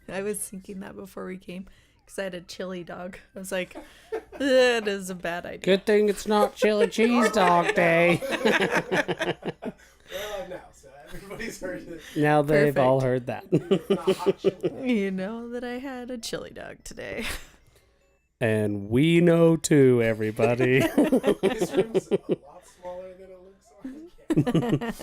I was thinking that before we came because I had a chili dog. I was like, that is a bad idea. Good thing it's not chili cheese dog day. Well, now, so everybody's heard it. Now they've Perfect. all heard that. Not hot chili. You know that I had a chili dog today. And we know too, everybody. This room's a lot smaller than it looks on camera.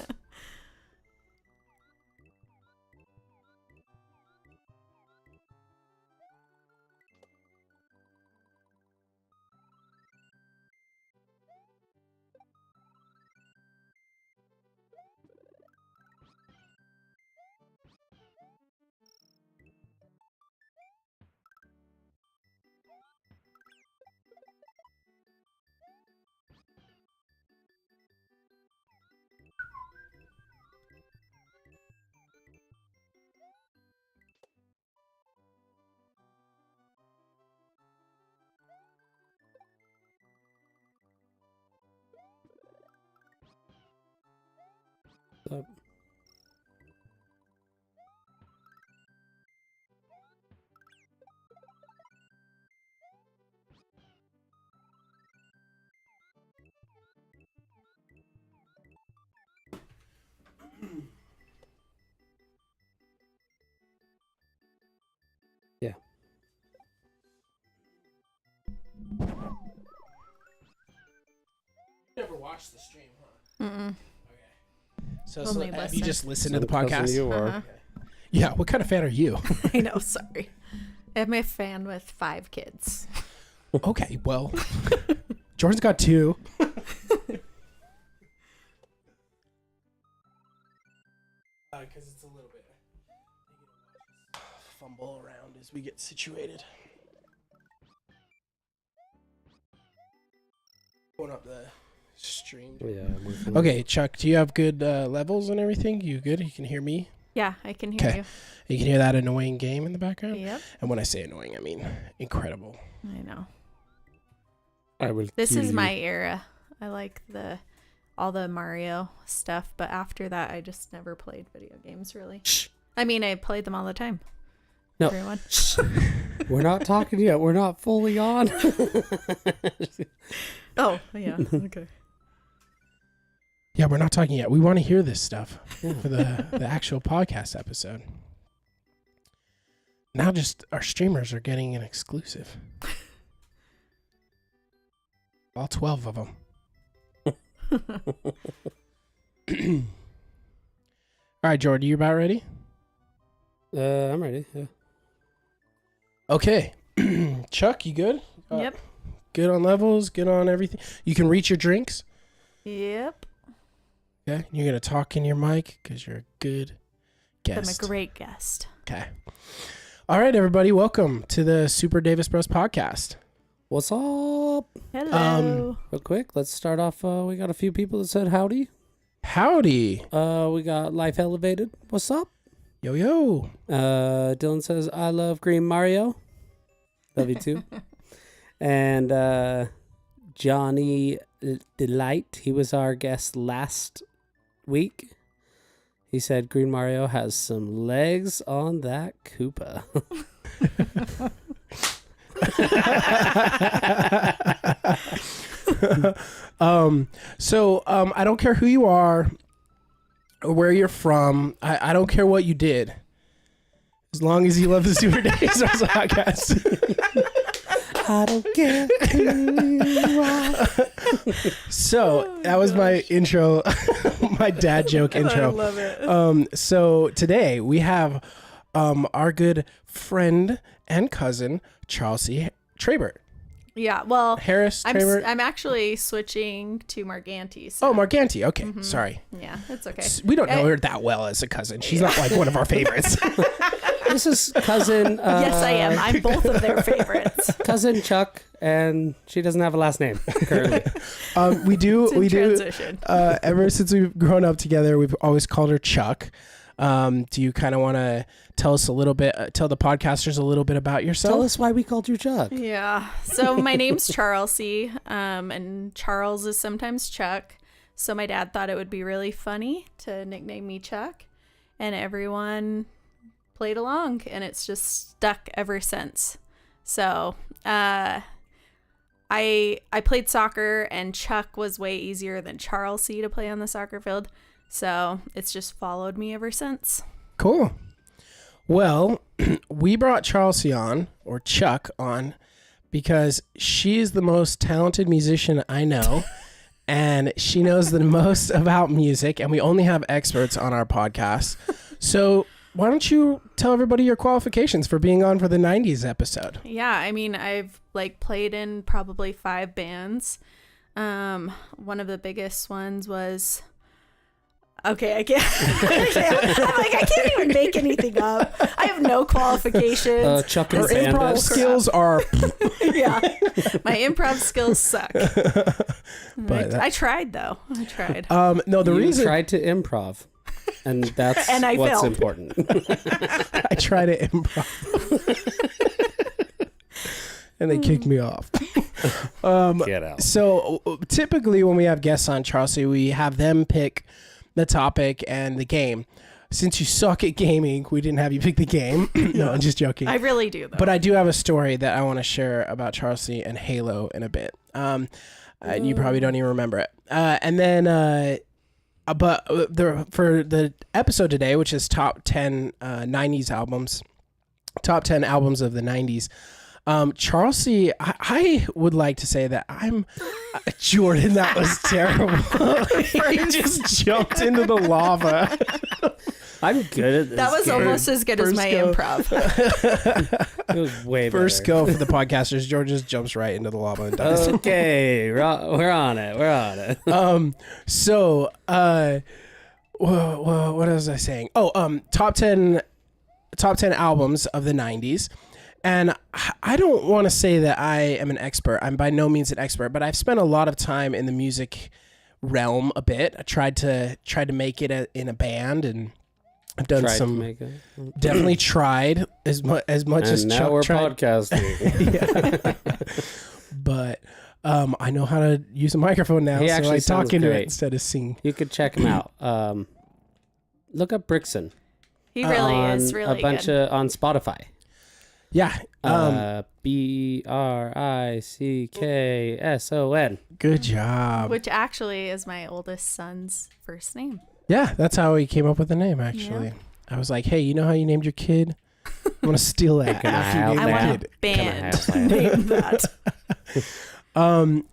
Yeah. Never watched the stream, huh? Mm-mm. So, Only have you listen. just listened to the Cousin podcast? You are. Uh-huh. Yeah. What kind of fan are you? I know, sorry. I'm a fan with 5 kids. Okay, well, Jordan's got 2. Because it's a little bit. Fumble around as we get situated. Pulling up the stream. Yeah. Okay, Chuck, do you have good levels and everything? You good? You can hear me? Yeah, I can hear Okay. You can hear that annoying game in the background? you. Yep, And when I say annoying, I mean incredible. I know. I will. This kill is you. my era. I like all the Mario stuff, but after that, I just never played video games, really. Shh. I mean, I played them all the time. No. Everyone. We're not talking yet. We're not fully on. Oh, yeah. Okay. Yeah, we're not talking yet. We want to hear this stuff Yeah. for the actual podcast episode. Now just our streamers are getting an exclusive. All 12 of them. All right, Jordan, you about ready? I'm ready. Yeah. Okay. Chuck, you good? Yep. Good on levels, good on everything. You can reach your drinks. Yep. Okay. You're going to talk in your mic because you're a good guest. I'm a great guest. Okay. All right, everybody. Welcome to the Super Davis Bros podcast. What's up? Hello. Real quick, let's start off. We got a few people that said howdy. Howdy. We got Life Elevated. What's up? Yo, yo. Dylan says, I love Green Mario. Love you too. And Johnny Delight, he was our guest last week. He said Green Mario has some legs on that Koopa. So I don't care who you are or where you're from. I don't care what you did. As long as you love the Super Davis Bros podcast. I don't care who you are. So that was my intro, my dad joke intro. I love it. So today we have our good friend and cousin, Charles C. Trabert. Yeah, well, Harris Trabert. I'm actually switching to Marganti. So. Oh, Marganti. Okay, sorry. Yeah, it's okay. We don't know her that well as a cousin. She's not like one of our favorites. This is cousin. Yes, I am. I'm both of their favorites. Cousin Chuck, and she doesn't have a last name currently. We do. It's in We do. transition. Ever since we've grown up together, we've always called her Chuck. Do you kind of want to tell us a little bit, tell the podcasters a little bit about yourself? Tell us why we called you Chuck. Yeah. So my name's Charles C. And Charles is sometimes Chuck. So my dad thought it would be really funny to nickname me Chuck. and everyone played along, and it's just stuck ever since. So I played soccer, and Chuck was way easier than Charles C to play on the soccer field, so it's just followed me ever since. Cool. Well, we brought Chelsea on, or Chuck on, because she is the most talented musician I know, and she knows the most about music, and we only have experts on our podcast. So why don't you tell everybody your qualifications for being on for the 90s episode? Yeah, I mean, I've played in probably 5 bands. One of the biggest ones was... Okay, I can't. I can't even make anything up. I have no qualifications. Chuck Her and improv Bandit. skills are... Yeah, my improv skills suck. But I tried though. I tried. No, the You reason tried to improv, and that's And I what's failed. important. I try to improv, and they kicked me off. Get out. So typically when we have guests on, Chelsea, we have them pick the topic and the game. Since you suck at gaming, we didn't have you pick the game. No, I'm just joking. I really do though. But I do have a story that I want to share about Chelsea and Halo in a bit. And you probably don't even remember it. And then, for the episode today, which is top 10 90s albums, top 10 albums of the 90s. Chelsea, I would like to say that I'm Jordan. That was terrible. He just jumped into the lava. I'm good at this. that was game. almost as good as First my go. It was way First better. go for the podcasters. George just jumps right into the lava and dies. Okay, we're on it. We're on it. So, what was I saying? Oh, top 10 albums of the 90s. And I don't want to say that I am an expert. I'm by no means an expert, but I've spent a lot of time in the music realm a bit. I tried to make it in a band, and I've done Tried to some. make it. Definitely tried as much as And now Chuck we're tried. podcasting. Yeah. But I know how to use a microphone now, He so actually I talk sounds into it great. instead of sing. You could check him out. Look up Brixton. He really on is really a bunch good. on Spotify. Yeah. Brickson. Good job. Which actually is my oldest son's first name. Yeah, that's how he came up with the name, actually. Yeah. I was like, hey, you know how you named your kid? I want to steal that Can I after you have name I your want that? a kid. band Can I have named that.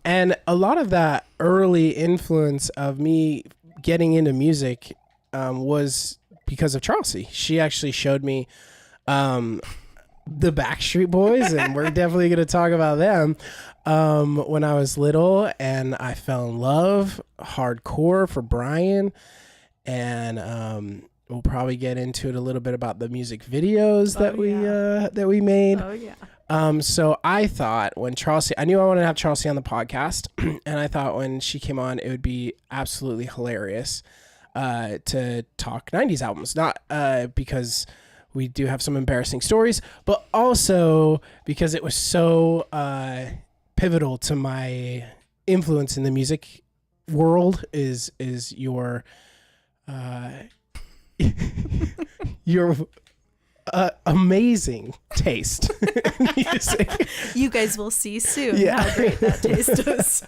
And a lot of that early influence of me getting into music was because of Chelsea. She actually showed me the Backstreet Boys, and we're definitely going to talk about them. When I was little, and I fell in love hardcore for Brian, and we'll probably get into it a little bit about the music videos that we made. Oh yeah. So I thought when Chelsea, I knew I wanted to have Chelsea on the podcast, and I thought when she came on, it would be absolutely hilarious to talk 90s albums. Not because we do have some embarrassing stories, but also because it was so pivotal to my influence in the music world is your your amazing taste in music. You guys will see soon Yeah. how great that taste is.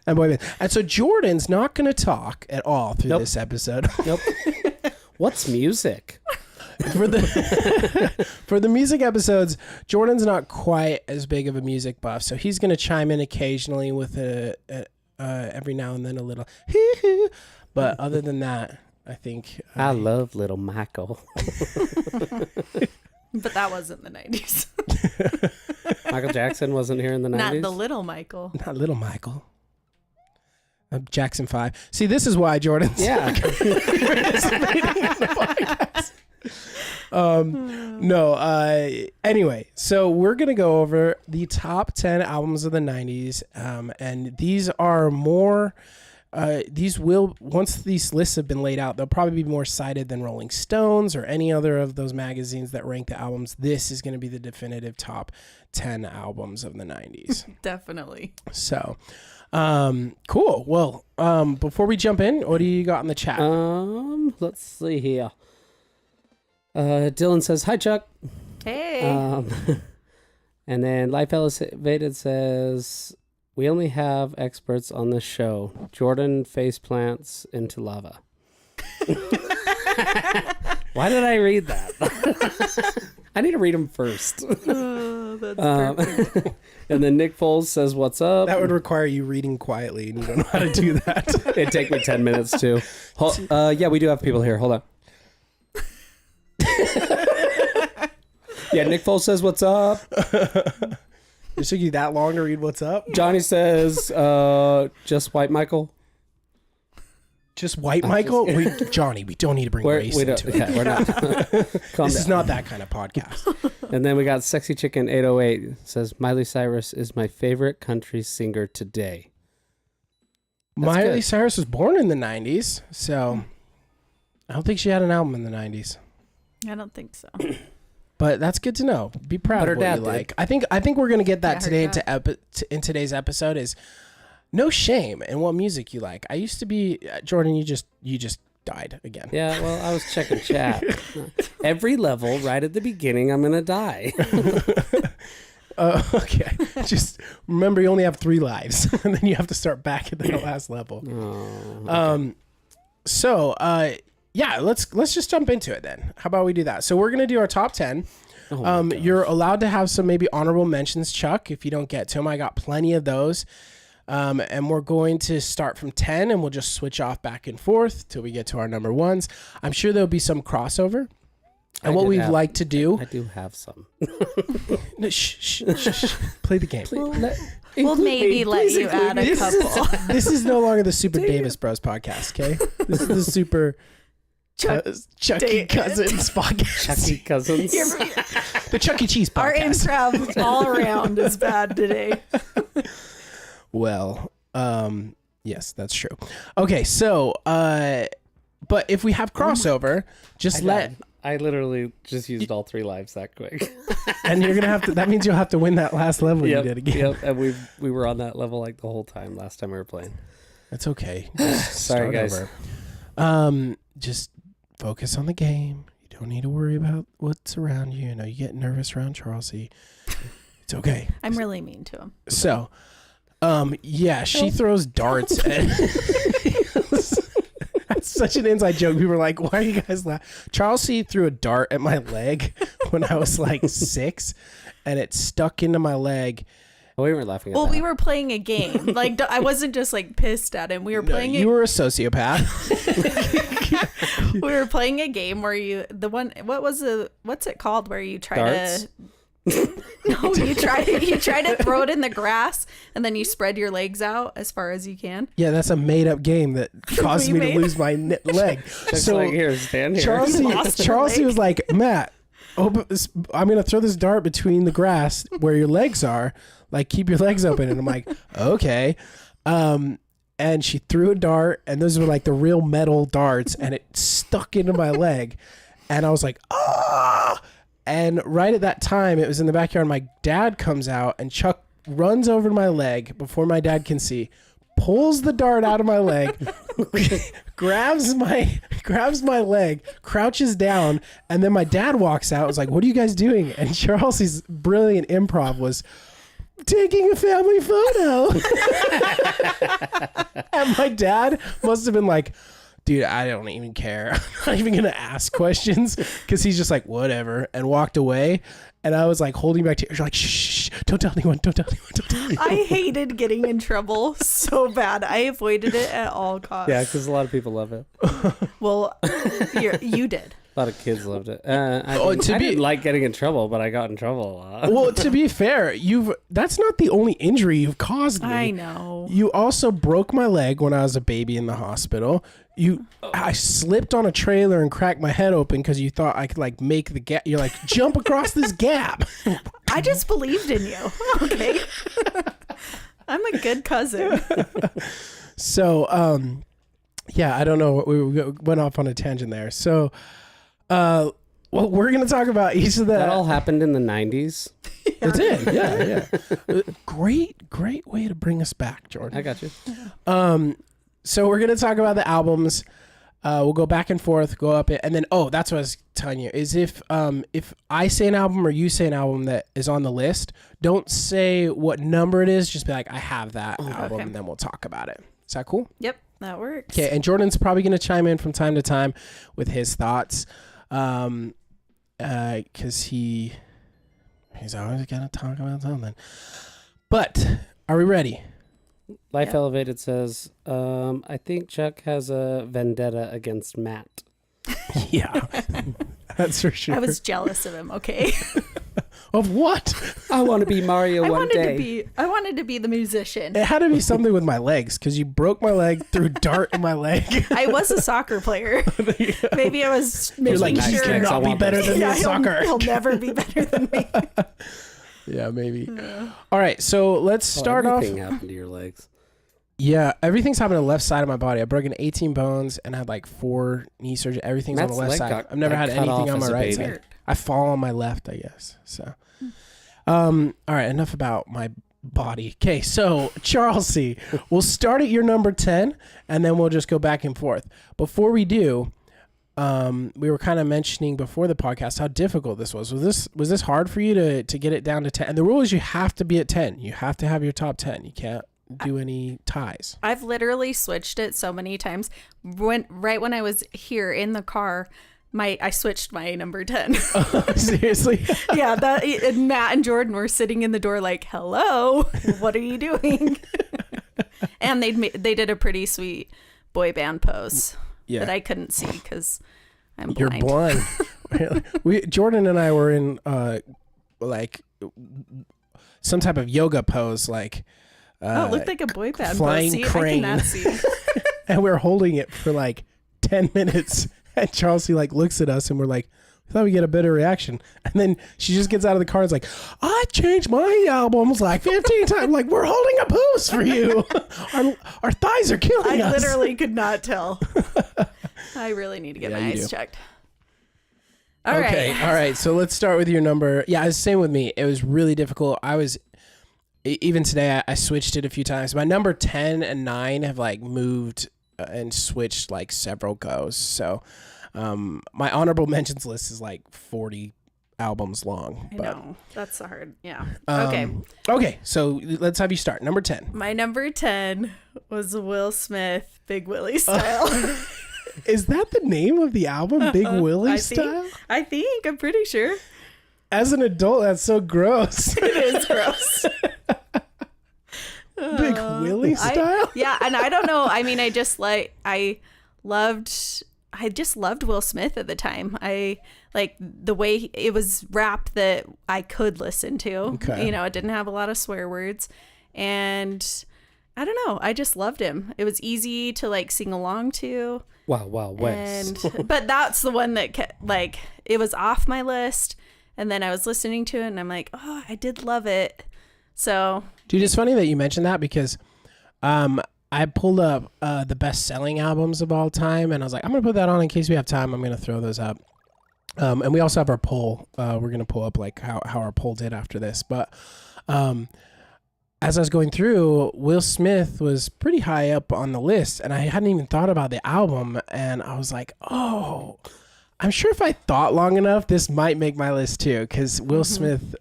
And boy, and so Jordan's not going to talk at all through Nope. this episode. Nope. What's music? for the music episodes, Jordan's not quite as big of a music buff, so he's going to chime in occasionally with every now and then a little hee-hoo. But other than that, I think I love Little Michael. But that wasn't the 90s. Michael Jackson wasn't here in the 90s. Not the little Michael. not little Michael. Jackson 5. See, this is why Jordan's Yeah. Anyway, so we're gonna go over the top 10 albums of the 90s, and these are more these will, once these lists have been laid out, they'll probably be more cited than Rolling Stones or any other of those magazines that rank the albums. This is going to be the definitive top 10 albums of the 90s. Definitely. So cool. Well, before we jump in, what do you got in the chat? Let's see here. Dylan says, hi, Chuck. Hey. And then Life Elevated says, we only have experts on this show. Jordan face plants into lava. Why did I read that? I need to read them first. Oh, that's perfect. And then Nick Foles says, what's up? That would require you reading quietly, and you don't know how to do that. It'd take me 10 minutes too. Yeah, we do have people here. Hold on. Yeah, Nick Foles says, what's up? It took you that long to read what's up? Johnny says, just white Michael. Just white Michael? Johnny, we don't need to bring race into it. Yeah, we're not. This is not that kind of podcast. And then we got Sexy Chicken 808 says, Miley Cyrus is my favorite country singer today. Miley Cyrus was born in the 90s, so I don't think she had an album in the 90s. I don't think so. But that's good to know. Be proud of what you like. I think we're gonna get that today in today's episode. Is no shame in what music you like. I used to be Jordan. You just died again. Yeah. Well, I was checking chat. Every level, right at the beginning, I'm gonna die. Okay. Just remember, you only have 3 lives, and then you have to start back at that last level. Okay. Yeah, let's just jump into it then. How about we do that? So we're gonna do our top 10. You're allowed to have some maybe honorable mentions, Chuck, if you don't get to them. I got plenty of those. And we're going to start from 10, and we'll just switch off back and forth till we get to our number ones. I'm sure there'll be some crossover. And what we'd like to do... I do have some. No, shh. Play the game. We'll maybe let you add a couple. This is no longer the Super Davis Bros podcast, okay? This is the Super... Chucky Cousins podcast. Chucky Cousins. The Chuck E. Cheese podcast. Our improv all around is bad today. Well, yes, that's true. Okay, so, but if we have crossover, I literally just used all 3 lives that quick. And you're gonna have to. That means you'll have to win that last level you did again. Yep, and we were on that level like the whole time last time we were playing. That's okay. Sorry, guys. Over. Just focus on the game. You don't need to worry about what's around you. You know, you get nervous around Charlesy. It's okay. I'm really mean to him. So, yeah, she throws darts at... That's such an inside joke. People were like, why are you guys laughing? Charlesy threw a dart at my leg when I was like 6, and it stuck into my leg. Oh, we weren't laughing at Well, that. we were playing a game. Like, I wasn't just like pissed at him. We were playing You were a sociopath. We were playing a game where what's it called where you try Darts? to No, you try to throw it in the grass and then you spread your legs out as far as you can. Yeah, that's a made-up game that caused me to lose my leg. So like, here, stand here. Charlesy was like, Matt, I'm going to throw this dart between the grass where your legs are. Like, keep your legs open. And I'm like, okay. And she threw a dart, and those were like the real metal darts, and it stuck into my leg. And I was like, ah! And right at that time, it was in the backyard. My dad comes out, and Chuck runs over to my leg before my dad can see, pulls the dart out of my leg, grabs my leg, crouches down, and then my dad walks out. I was like, what are you guys doing? And Charles's brilliant improv was taking a family photo. And my dad must have been like, dude, I don't even care. I'm not even going to ask questions, because he's just like, whatever, and walked away. And I was like holding back tears, like, shh, don't tell anyone, don't tell anyone. I hated getting in trouble so bad. I avoided it at all costs. Yeah, because a lot of people love it. Well, you did. A lot of kids loved it. I didn't like getting in trouble, but I got in trouble a lot. Well, to be fair, that's not the only injury you've caused me. I know. You also broke my leg when I was a baby in the hospital. I slipped on a trailer and cracked my head open because you thought I could like make the gap. You're like, jump across this gap. I just believed in you. Okay. I'm a good cousin. So, yeah, I don't know. We went off on a tangent there. So, well, we're going to talk about each of the... That all happened in the 90s. It did. Yeah. Great way to bring us back, Jordan. I got you. So we're going to talk about the albums. We'll go back and forth, go up it, and then that's what I was telling you is if I say an album or you say an album that is on the list, don't say what number it is. Just be like, I have that album, and then we'll talk about it. Is that cool? Yep, that works. Okay, and Jordan's probably going to chime in from time to time with his thoughts, because he's always going to talk about something. But are we ready? Life Elevated says, I think Chuck has a vendetta against Matt. Yeah, that's for sure. I was jealous of him. Okay. Of what? I want to be Mario one day. I wanted to be the musician. It had to be something with my legs because you broke my leg, threw dart in my leg. I was a soccer player. Maybe I was making You're like, sure. you cannot be better than me in soccer. He'll never be better than me. Yeah, maybe. Yeah. All right, so let's start off. Everything happened to your legs. Yeah, everything's happened to the left side of my body. I broken 18 bones and had like 4 knee surgery. Everything's Matt's on the left side. I've never had cut anything off on my as a right baby. side. I fall on my left, I guess. So, all right, enough about my body. Okay, so Charles C, we'll start at your number 10, and then we'll just go back and forth. Before we do, we were kind of mentioning before the podcast how difficult this was. Was this hard for you to get it down to 10? And the rule is you have to be at 10. You have to have your top 10. You can't do any ties. I've literally switched it so many times. Right when I was here in the car, I switched my number 10. Seriously? Yeah, and Matt and Jordan were sitting in the door like, "Hello, what are you doing?" And they did a pretty sweet boy band pose that I couldn't see because I'm blind. You're blind. Jordan and I were in like some type of yoga pose, like it looked like a boy band flying pose. See, crane. I cannot see. And we were holding it for like 10 minutes. And Chelsea like looks at us and we're like, I thought we'd get a better reaction. And then she just gets out of the car and is like, I changed my albums like 15 times. Like, we're holding a pose for you. Our thighs are killing us. I literally could not tell. I really need to get my eyes checked. All right. So let's start with your number. Yeah, it's the same with me. It was really difficult. Even today, I switched it a few times. My number 10 and 9 have like moved and switched like several goes. So my honorable mentions list is like 40 albums long. I know. That's hard. Yeah. Okay. Okay. So let's have you start. Number 10. My number 10 was Will Smith, Big Willie Style. Is that the name of the album? Big Willie Style? I think. I'm pretty sure. As an adult, that's so gross. It is gross. Big Willie Style? Yeah, and I don't know. I mean, I just loved Will Smith at the time. I like the way it was rap that I could listen to. Okay. You know, it didn't have a lot of swear words. And I don't know. I just loved him. It was easy to like sing along to. Wow, West. But that's the one that kept, like, it was off my list. And then I was listening to it and I'm like, oh, I did love it. So, dude, it's funny that you mentioned that because I pulled up the best-selling albums of all time, and I was like, I'm going to put that on in case we have time. I'm going to throw those up. And we also have our poll. We're going to pull up like how our poll did after this. But as I was going through, Will Smith was pretty high up on the list, and I hadn't even thought about the album, and I was like, oh, I'm sure if I thought long enough, this might make my list too, because Will Smith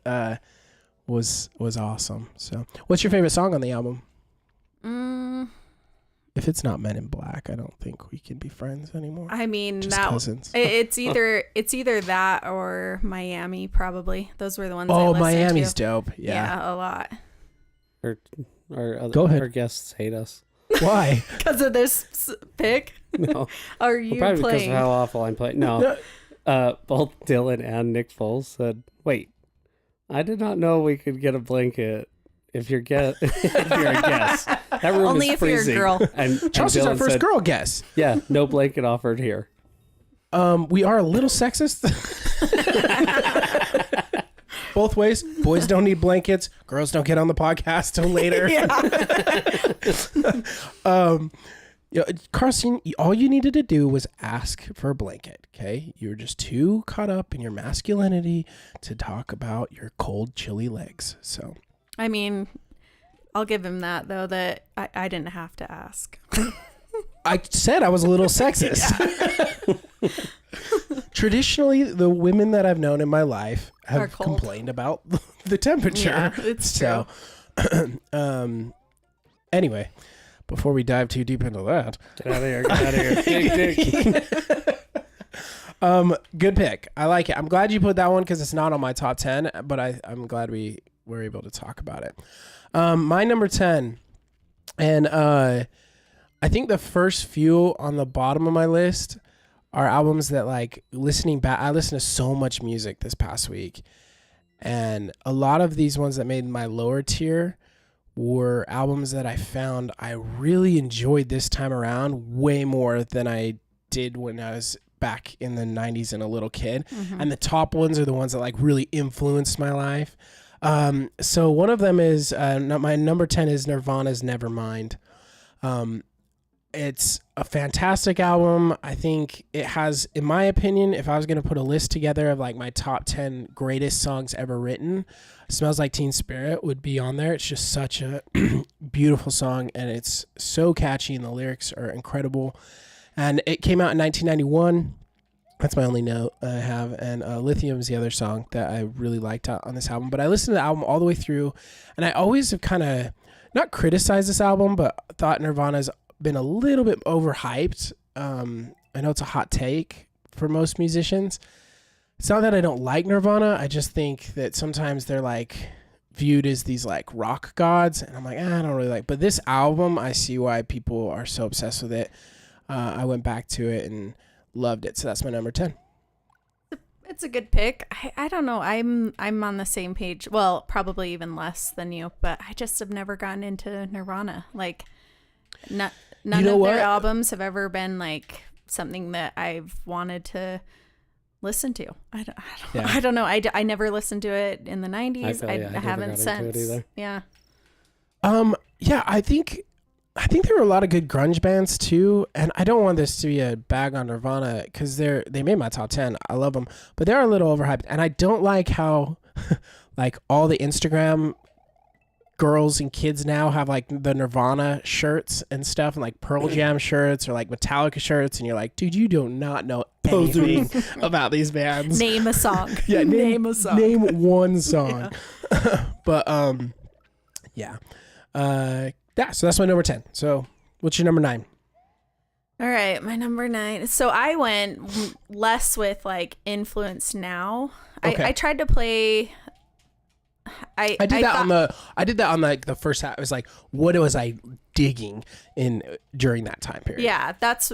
was awesome. So, what's your favorite song on the album? If it's not Men in Black, I don't think we can be friends anymore. I mean, just cousins. It's either that or Miami, probably. Those were the ones. Oh, I listened Miami's to. dope. Yeah, a lot. Go ahead. Our guests hate us. Why? Because of this pick? No. Are you probably playing? because of how awful I'm playing. No. Both Dylan and Nick Foles said, wait, I did not know we could get a blanket if you're a guest. That room Only is if freezing. you're a girl. And Chelsea's our Dylan first said, girl guest. Yeah, no blanket offered here. We are a little sexist. Both ways. Boys don't need blankets. Girls don't get on the podcast till later. Carson, all you needed to do was ask for a blanket, okay? You were just too caught up in your masculinity to talk about your cold, chilly legs. So, I mean, I'll give him that, though, that I didn't have to ask. I said I was a little sexist. Traditionally, the women that I've known in my life have complained about the temperature. Yeah, it's true. So, anyway, before we dive too deep into that, Get out of here. Get out of here. good pick. I like it. I'm glad you put that one because it's not on my top 10, but I'm glad we were able to talk about it. My number 10, and I think the first few on the bottom of my list are albums that, like, listening back, I listened to so much music this past week, and a lot of these ones that made my lower tier were albums that I found I really enjoyed this time around way more than I did when I was back in the 90s and a little kid. Mm-hmm. And the top ones are the ones that, like, really influenced my life. So one of them is my number 10 is Nirvana's Nevermind. It's a fantastic album. I think it has, in my opinion, if I was going to put a list together of, like, my top 10 greatest songs ever written, Smells Like Teen Spirit would be on there. It's just such a beautiful song, and it's so catchy, and the lyrics are incredible. And it came out in 1991. That's my only note I have. And Lithium's the other song that I really liked on this album. But I listened to the album all the way through, and I always have kind of not criticized this album, but thought Nirvana's been a little bit overhyped. I know it's a hot take for most musicians. It's not that I don't like Nirvana. I just think that sometimes they're, like, viewed as these, like, rock gods, and I'm like, I don't really like. But this album, I see why people are so obsessed with it. I went back to it and loved it. So that's my number 10. It's a good pick. I don't know. I'm on the same page. Well, probably even less than you, but I just have never gotten into Nirvana. Like, none of their albums have ever been, like, something that I've wanted to listen to. I don't know. I never listened to it in the 90s. I haven't since. Yeah. Yeah, I think there were a lot of good grunge bands too, and I don't want this to be a bag on Nirvana because they made my top 10. I love them, but they're a little overhyped, and I don't like how like all the Instagram girls and kids now have, like, the Nirvana shirts and stuff, and, like, Pearl Jam shirts or, like, Metallica shirts, and you're like, dude, you do not know anything about these bands. Name a song. Yeah, name a song. Name one song. Yeah. But yeah. So that's my number 10. So what's your number 9? All right, my number 9. So I went less with, like, influence now. Okay. I tried to play. I did that on like the first half. It was like, what was I digging in during that time period? Yeah, that's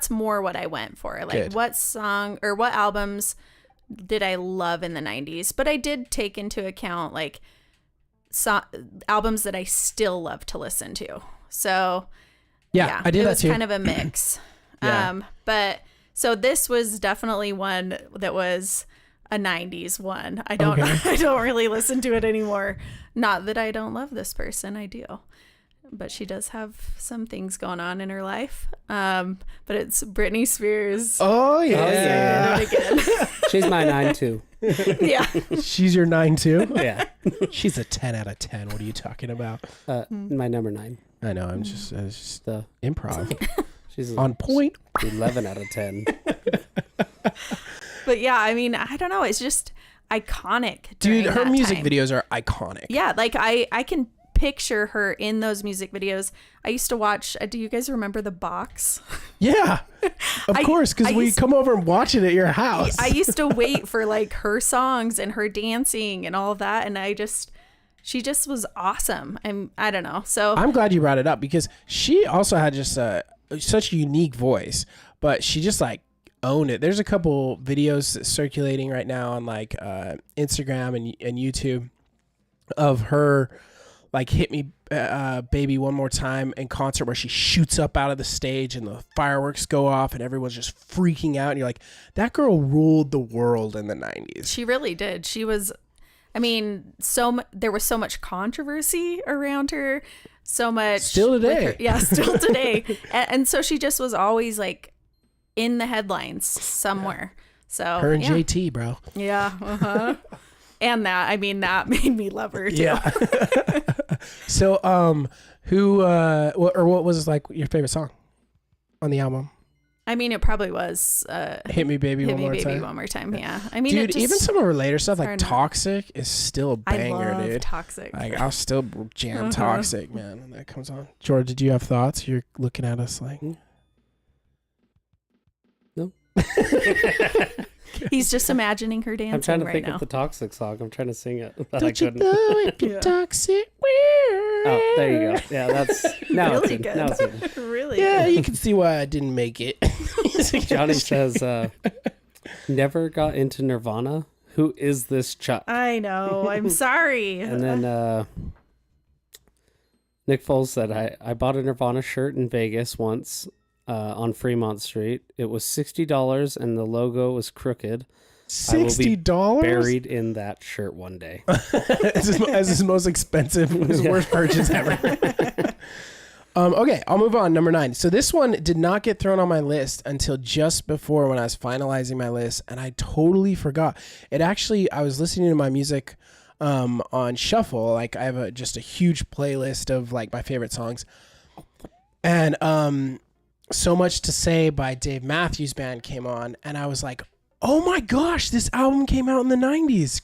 more what I went for. Like, good. What song or what albums did I love in the 90s? But I did take into account, like, albums that I still love to listen to. So yeah, I did that too. It was kind of a mix. Yeah. But so this was definitely one that was a 90s one. I don't really listen to it anymore. Not that I don't love this person, I do. But she does have some things going on in her life. But it's Britney Spears. Oh yeah. She's my 9 too. Yeah. She's your 9 too? Yeah. She's a 10 out of 10. What are you talking about? My number 9. I know. I'm just the improv. She's on point. 11 out of 10. But yeah, I mean, I don't know. It's just iconic. Dude, her music videos are iconic. Yeah, like I can picture her in those music videos. I used to watch. Do you guys remember The Box? Yeah, of course, because we come over and watch it at your house. I used to wait for, like, her songs and her dancing and all of that, and she just was awesome. I don't know. So I'm glad you brought it up because she also had just such a unique voice, but she just, like, owned it. There's a couple videos circulating right now on, like, Instagram and YouTube of her, like, Hit Me Baby One More Time in concert, where she shoots up out of the stage and the fireworks go off and everyone's just freaking out, and you're like, that girl ruled the world in the 90s. She really did. She was, I mean, there was so much controversy around her, so much still today. Still today. And so she just was always, like, in the headlines somewhere. So her and JT, bro. Yeah. And that made me love her too. Yeah. So what was, like, your favorite song? on the album? I mean, it probably was Hit Me Baby Hit One Me More Baby Time. One More Time. Yeah. I mean, Dude, even some of her later stuff like hard not. Toxic is still a banger, I love dude. Toxic. Like I'll still jam Toxic, man, when that comes on. George, did you have thoughts? You're looking at us like No. He's just imagining her dancing I'm trying to right think now. of the Toxic song. I'm trying to sing it, but I Don't you couldn't. know if you're Yeah. toxic? Oh, there you go. Yeah, that's now Really it's in. good. Now it's in. Really? Yeah, good. you can see why I didn't make it. Johnny says, never got into Nirvana. Who is this Chuck? I know. I'm sorry. And then Nick Foles said, I bought a Nirvana shirt in Vegas once on Fremont Street. It was $60 and the logo was crooked. $60? Buried in that shirt one day. As his most expensive, his worst purchase ever. Okay, I'll move on. Number 9. So this one did not get thrown on my list until just before when I was finalizing my list, and I totally forgot. I was listening to my music on shuffle. Like I have just a huge playlist of like my favorite songs, and So Much to Say by Dave Matthews Band came on, and I was like, oh my gosh, this album came out in the 90s.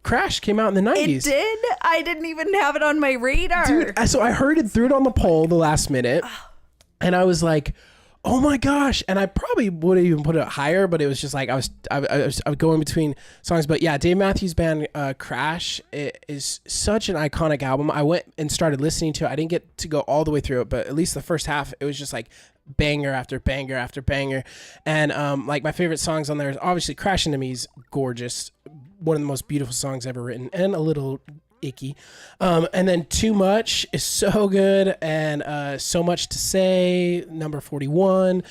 Crash came out in the 90s. It did? I didn't even have it on my radar. Dude, so I heard it, threw it on the poll the last minute, and I was like, oh my gosh. And I probably would have even put it higher, but it was just like I was going between songs. But yeah, Dave Matthews Band, Crash, it is such an iconic album. I went and started listening to it. I didn't get to go all the way through it, but at least the first half, it was just like banger after banger after banger. And like my favorite songs on there is obviously Crash Into Me is gorgeous, one of the most beautiful songs ever written, and a little icky. And then Too Much is so good, and So Much to Say, number 41,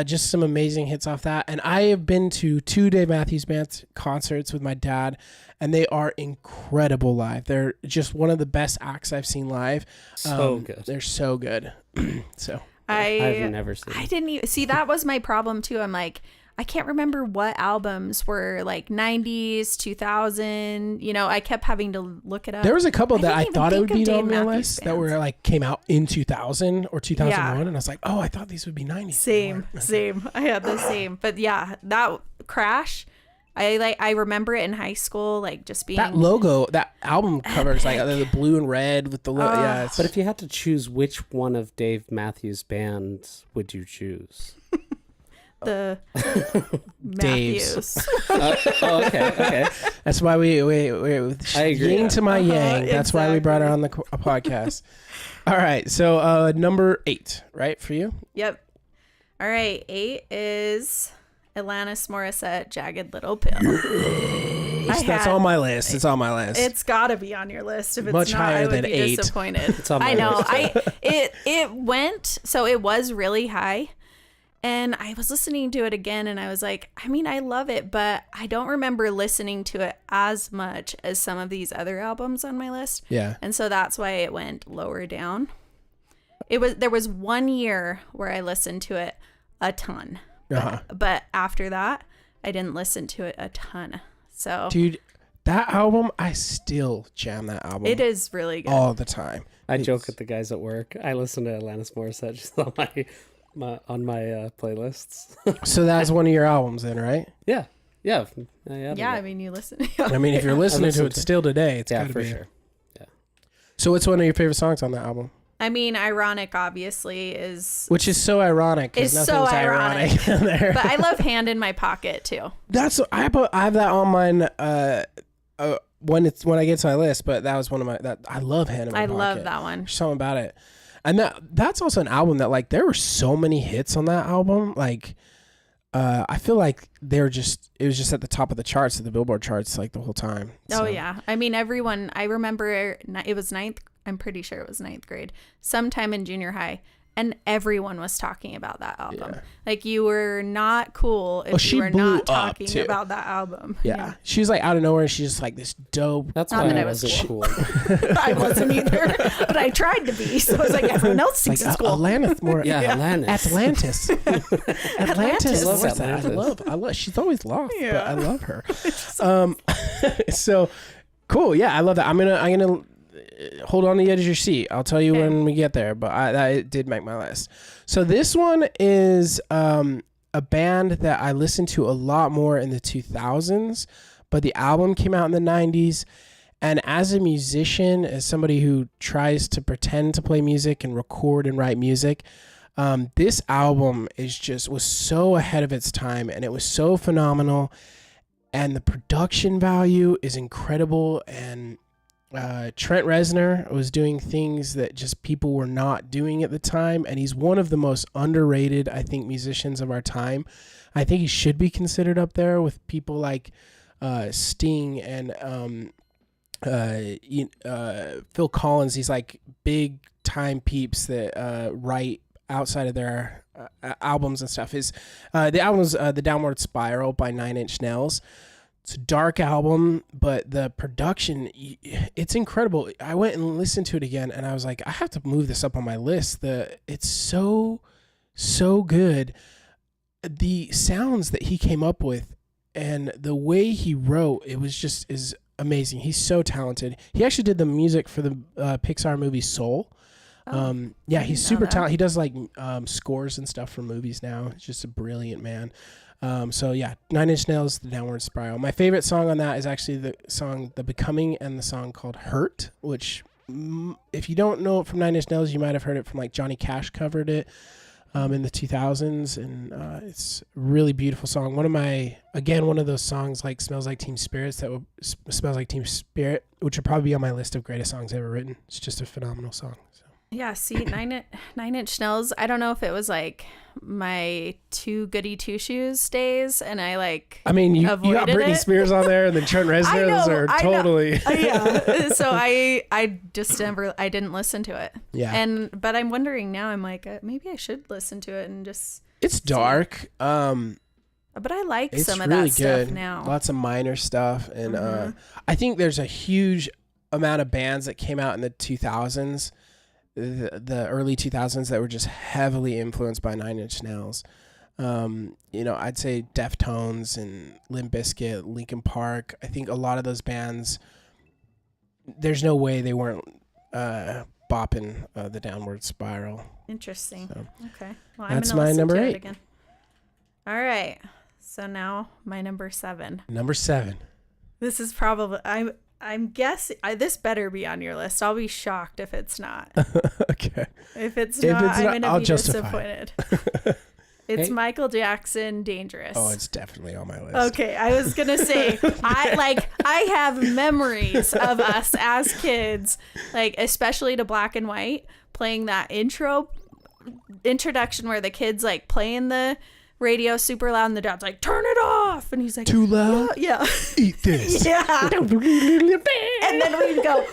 just some amazing hits off that. And I have been to 2 Dave Matthews Band concerts with my dad, and they are incredible live. They're just one of the best acts I've seen live. So good. They're so good. So I've never seen I it. didn't even see. That was my problem too. I'm like, I can't remember what albums were like 90s, 2000. You know, I kept having to look it up. there was a couple that I didn't even thought it would think be of on Dave my Matthews list that Band. were like came out in 2000 or 2001, Yeah. and I was like, oh, I thought these would be 90s. Same. I had the same. But yeah, that Crash, I remember it in high school, like just being That logo, that album cover is like the blue and red with the logo. Yeah, it's, But if you had to choose, which one of Dave Matthews' bands would you choose? the Dave's. Matthews. Okay. that's why we I agree. yin to my yang. That's why we brought her on the podcast. All right, so number 8, right, for you? Yep. All right, 8 is Alanis Morissette, Jagged Little Pill. That's on my list. It's on my list. It's got to be on your list. If it's Much not, higher I would than be 8. disappointed. It's on my I know. list. It went, so it was really high. And I was listening to it again, and I was like, I mean, I love it, but I don't remember listening to it as much as some of these other albums on my list. Yeah. And so that's why it went lower down. There was 1 year where I listened to it a ton. Uh-huh. But after that, I didn't listen to it a ton. So Dude, that album, I still jam that album. it is really good. all the time. I joke at the guys at work. I listen to Alanis Morissette just on my playlists. So that's one of your albums then, right? Yeah. Yeah, I mean, you listen. I mean, if you're listening to listen it to- still today, it's Yeah, gotta for be. sure. So what's one of your favorite songs on that album? I mean, Ironic obviously is, Which is so ironic. 'cause It's so nothing's ironic. in there. but I love Hand in My Pocket too. That's I have that on mine when I get to my list, but that was one of my that I love Hand in My I Pocket. love that one. There's something about it. And that's also an album that like there were so many hits on that album. Like I feel like it was just at the top of the charts, at the Billboard charts, like the whole time. Oh So, yeah. I mean, everyone, I remember it was ninth. I'm pretty sure it was 9th grade, sometime in junior high. And everyone was talking about that album. Yeah. Like you were not cool if she you were blew not up, talking too. about that album. Yeah. She was like out of nowhere. She's just like this dope. That's Not why that I I was wasn't cool. I wasn't either, but I tried to be. So I was like, everyone else Like thinks it's cool. Atlantis more. Yeah, Alanis. Atlantis. Atlantis. I love What's that? Atlantis. I love. She's always lost, but Yeah. I love her. So cool. Yeah, I love that. I'm gonna hold on to the edge of your seat. I'll tell you Okay. when we get there, but it did make my list. So this one is a band that I listened to a lot more in the 2000s, but the album came out in the 90s. And as a musician, as somebody who tries to pretend to play music and record and write music, this album was so ahead of its time, and it was so phenomenal, and the production value is incredible. And Trent Reznor was doing things that just people were not doing at the time, and he's one of the most underrated, I think, musicians of our time. I think he should be considered up there with people like Sting and Phil Collins. These like big time peeps that write outside of their albums and stuff. The album's The Downward Spiral by 9 Inch Nails. It's a dark album, but the production, it's incredible. I went and listened to it again, and I was like, I have to move this up on my list. It's so good. The sounds that he came up with and the way he wrote, it was just is amazing. He's so talented. He actually did the music for the Pixar movie Soul. Yeah, he's super talented. He does like scores and stuff for movies now. He's just a brilliant man. So yeah, 9 Inch Nails, The Downward Spiral. My favorite song on that is actually the song The Becoming and the song called Hurt, which if you don't know it from 9 Inch Nails, you might have heard it from like Johnny Cash covered it in the 2000s, and it's a really beautiful song. One of those songs like Smells Like Teen Spirit, which would probably be on my list of greatest songs ever written. It's just a phenomenal song. So. Yeah, see, Nine Inch Nails, I don't know if it was like my two goody two shoes days, and I you got Britney Spears on there, and then Trent Reznor. Those are totally yeah. So I just I didn't listen to it. Yeah. But I'm wondering now, I'm like, maybe I should listen to it and just. It's dark. But I like some of really that good. stuff now. Lots of minor stuff, and I think there's a huge amount of bands that came out in the 2000s. The early 2000s that were just heavily influenced by 9 Inch Nails. I'd say Deftones and Limp Bizkit, Linkin Park. I think a lot of those bands, there's no way they weren't bopping The Downward Spiral. Interesting. So, okay. Well, that's I'm gonna my listen number to 8. it again. All right. So now my number 7. Number 7. This is probably I'm guessing this better be on your list. I'll be shocked if it's not. Okay. If it's not, I'm going to be disappointed. It's Hey. Michael Jackson, Dangerous. Oh, it's definitely on my list. Okay, I was going to say, I have memories of us as kids, like especially to Black and White, playing that introduction where the kids like playing the radio super loud and the dad's like, turn it off, and he's like, too loud. Yeah. Eat this. Yeah. And then we'd go,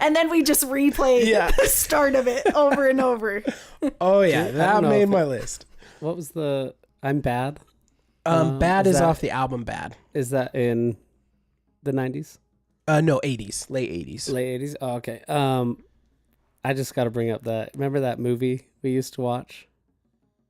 and then we just replay the start of it over and over. Oh yeah, that made my list. What was the I'm Bad? Bad is off the album Bad. Is that in the 90s? No, 80s, late 80s. Late 80s? Oh, okay. I just got to bring up remember that movie we used to watch?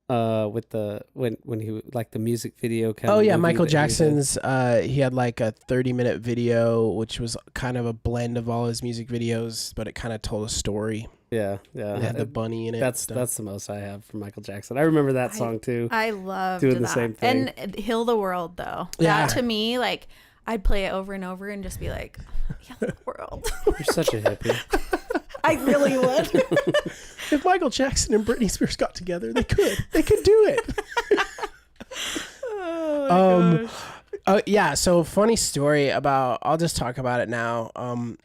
With when he like the music video kind of. Oh yeah, Michael Jackson's. He had like a 30-minute video, which was kind of a blend of all his music videos, but it kind of told a story. Yeah. It had the bunny in it. That's the most I have from Michael Jackson. I remember that song too. I loved doing that. the same thing. And Heal the World though. Yeah. That to me, like I'd play it over and over and just be like, Heal the World. You're such a hippie. I really would. If Michael Jackson and Britney Spears got together, they could do it. Oh gosh. Yeah, so funny story I'll just talk about it now,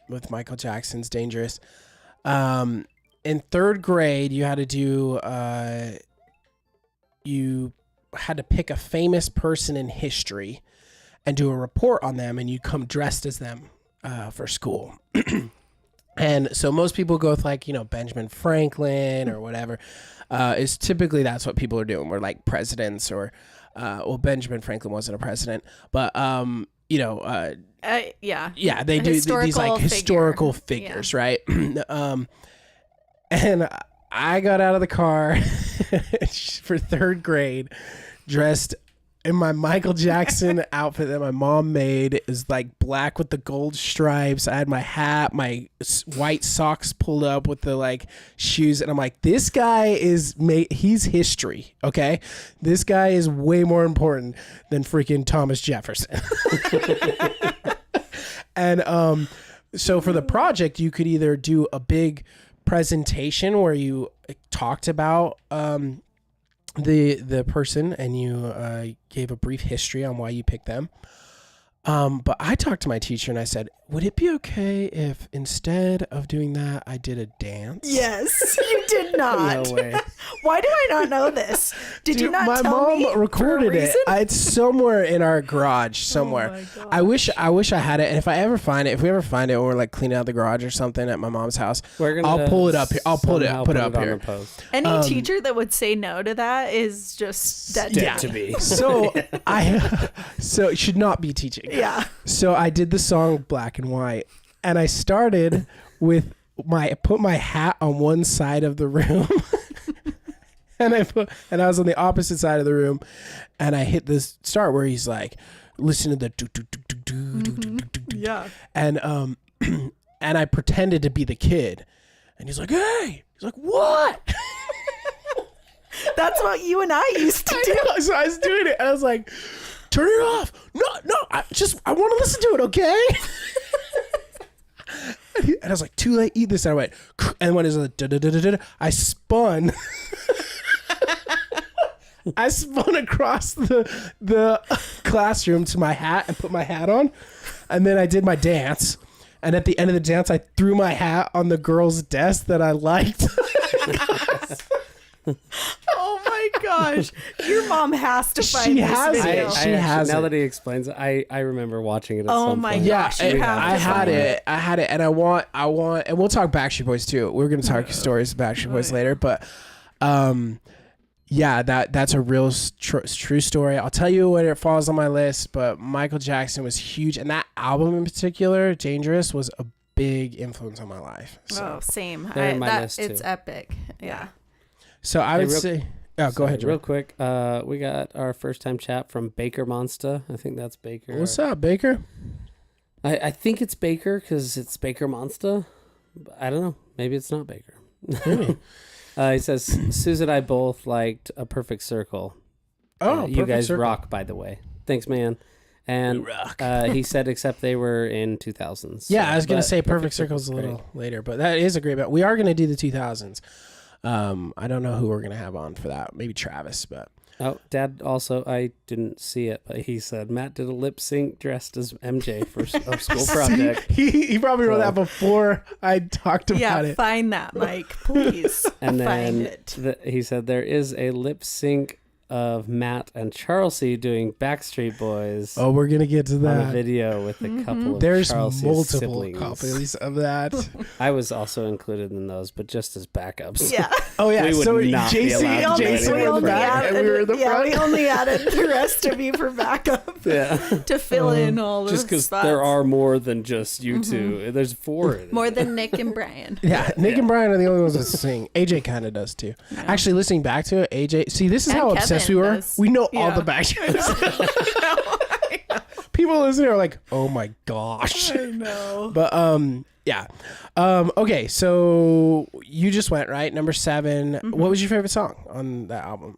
with Michael Jackson's Dangerous. In 3rd grade, you had to do, you had to pick a famous person in history and do a report on them, and you come dressed as them for school. And so most people go with like, Benjamin Franklin or whatever. Is typically that's what people are doing. We're like presidents or, Benjamin Franklin wasn't a president, but, yeah, they do these like historical figures, right? And I got out of the car for 3rd grade dressed in my Michael Jackson outfit that my mom made. It was like black with the gold stripes. I had my hat, my white socks pulled up with the like shoes. And I'm like, this guy he's history. Okay. This guy is way more important than freaking Thomas Jefferson. And so for the project, you could either do a big presentation where you talked about the person and you gave a brief history on why you picked them. But I talked to my teacher and I said, would it be okay if instead of doing that, I did a dance? Yes, you did not. No way. Why do I not know this? Did you not my tell me? mom for a recorded it. reason? It's somewhere in our garage somewhere. Oh my I wish I had it. And if we ever find it, when we're like cleaning out the garage or something at my mom's house, I'll pull it up here. I'll put it up on here. the post. Any teacher that would say no to that is just dead Dead to to me. me. So so it should not be teaching. Yeah. So I did the song Black and White, and I started with put my hat on one side of the room. And I was on the opposite side of the room, and I hit this start where he's like, listen to the do do do do do do do do do. Yeah. And and I pretended to be the kid, and he's like, hey, he's like, what? That's what you and I used to do. So I was doing it, and I was like, turn it off. No, I want to listen to it, okay? And I was like, too late, eat this. And I went, and when it was like, da-da-da-da-da, I spun. I spun across the classroom to my hat and put my hat on. And then I did my dance. And at the end of the dance, I threw my hat on the girl's desk that I liked. Oh my gosh. Your mom has to find She this has it. video. She has now it. that he explains it, I remember watching it at Oh some my point. gosh. Yeah, you have to I had find it. I had it, and I want, and we'll talk Backstreet Boys too. We're gonna talk stories of Backstreet Boys later, but, yeah, that's a real true story. I'll tell you when it falls on my list, but Michael Jackson was huge, and that album in particular, Dangerous, was a big influence on my life. So, Oh, same. They're on my list, it's too. epic. Yeah. so I Hey, would say, go Sorry, ahead, real Joe. quick. We got our first time chat from Baker Monster. I think that's Baker. What's up, Baker? I think it's Baker because it's Baker Monster. I don't know. Maybe it's not Baker. He says, Susan and I both liked A Perfect Circle. Oh, you Perfect guys Circle. rock, by the way. Thanks, man. And We rock. he said, except they were in 2000s. Yeah, I was gonna But say Perfect Circle's a great. little later, but that is a great bet. We are gonna do the 2000s. I don't know who we're gonna have on for that. Maybe Travis, but Oh, Dad also, I didn't see it, but he said Matt did a lip sync dressed as MJ for a school project. he probably wrote So- that before I talked about Yeah, it. find that, Mike, please. And find then it. he said there is a lip sync of Matt and Charlesy doing Backstreet Boys Oh, we're gonna get to on a that. video with a couple of There's Charlesy's multiple siblings. copies of that. I was also included in those, but just as backups. Yeah. Oh yeah, We would so not be JC, allowed to do Jason anything were in the for back, that. and we were in the front. we only added the rest of you for backup Yeah. to fill in all the Just because spots. there are more than just you two. There's four. more than Nick and Brian. Yeah, Nick and Brian are the only ones that sing. AJ kind of does too. Actually, listening back to it, AJ. See, this is And how Kevin obsessed we were. does. We know all Yeah. the Backstreet. People listening are like, "Oh my gosh!" I know. But yeah. Okay, so you just went right number 7. What was your favorite song on that album?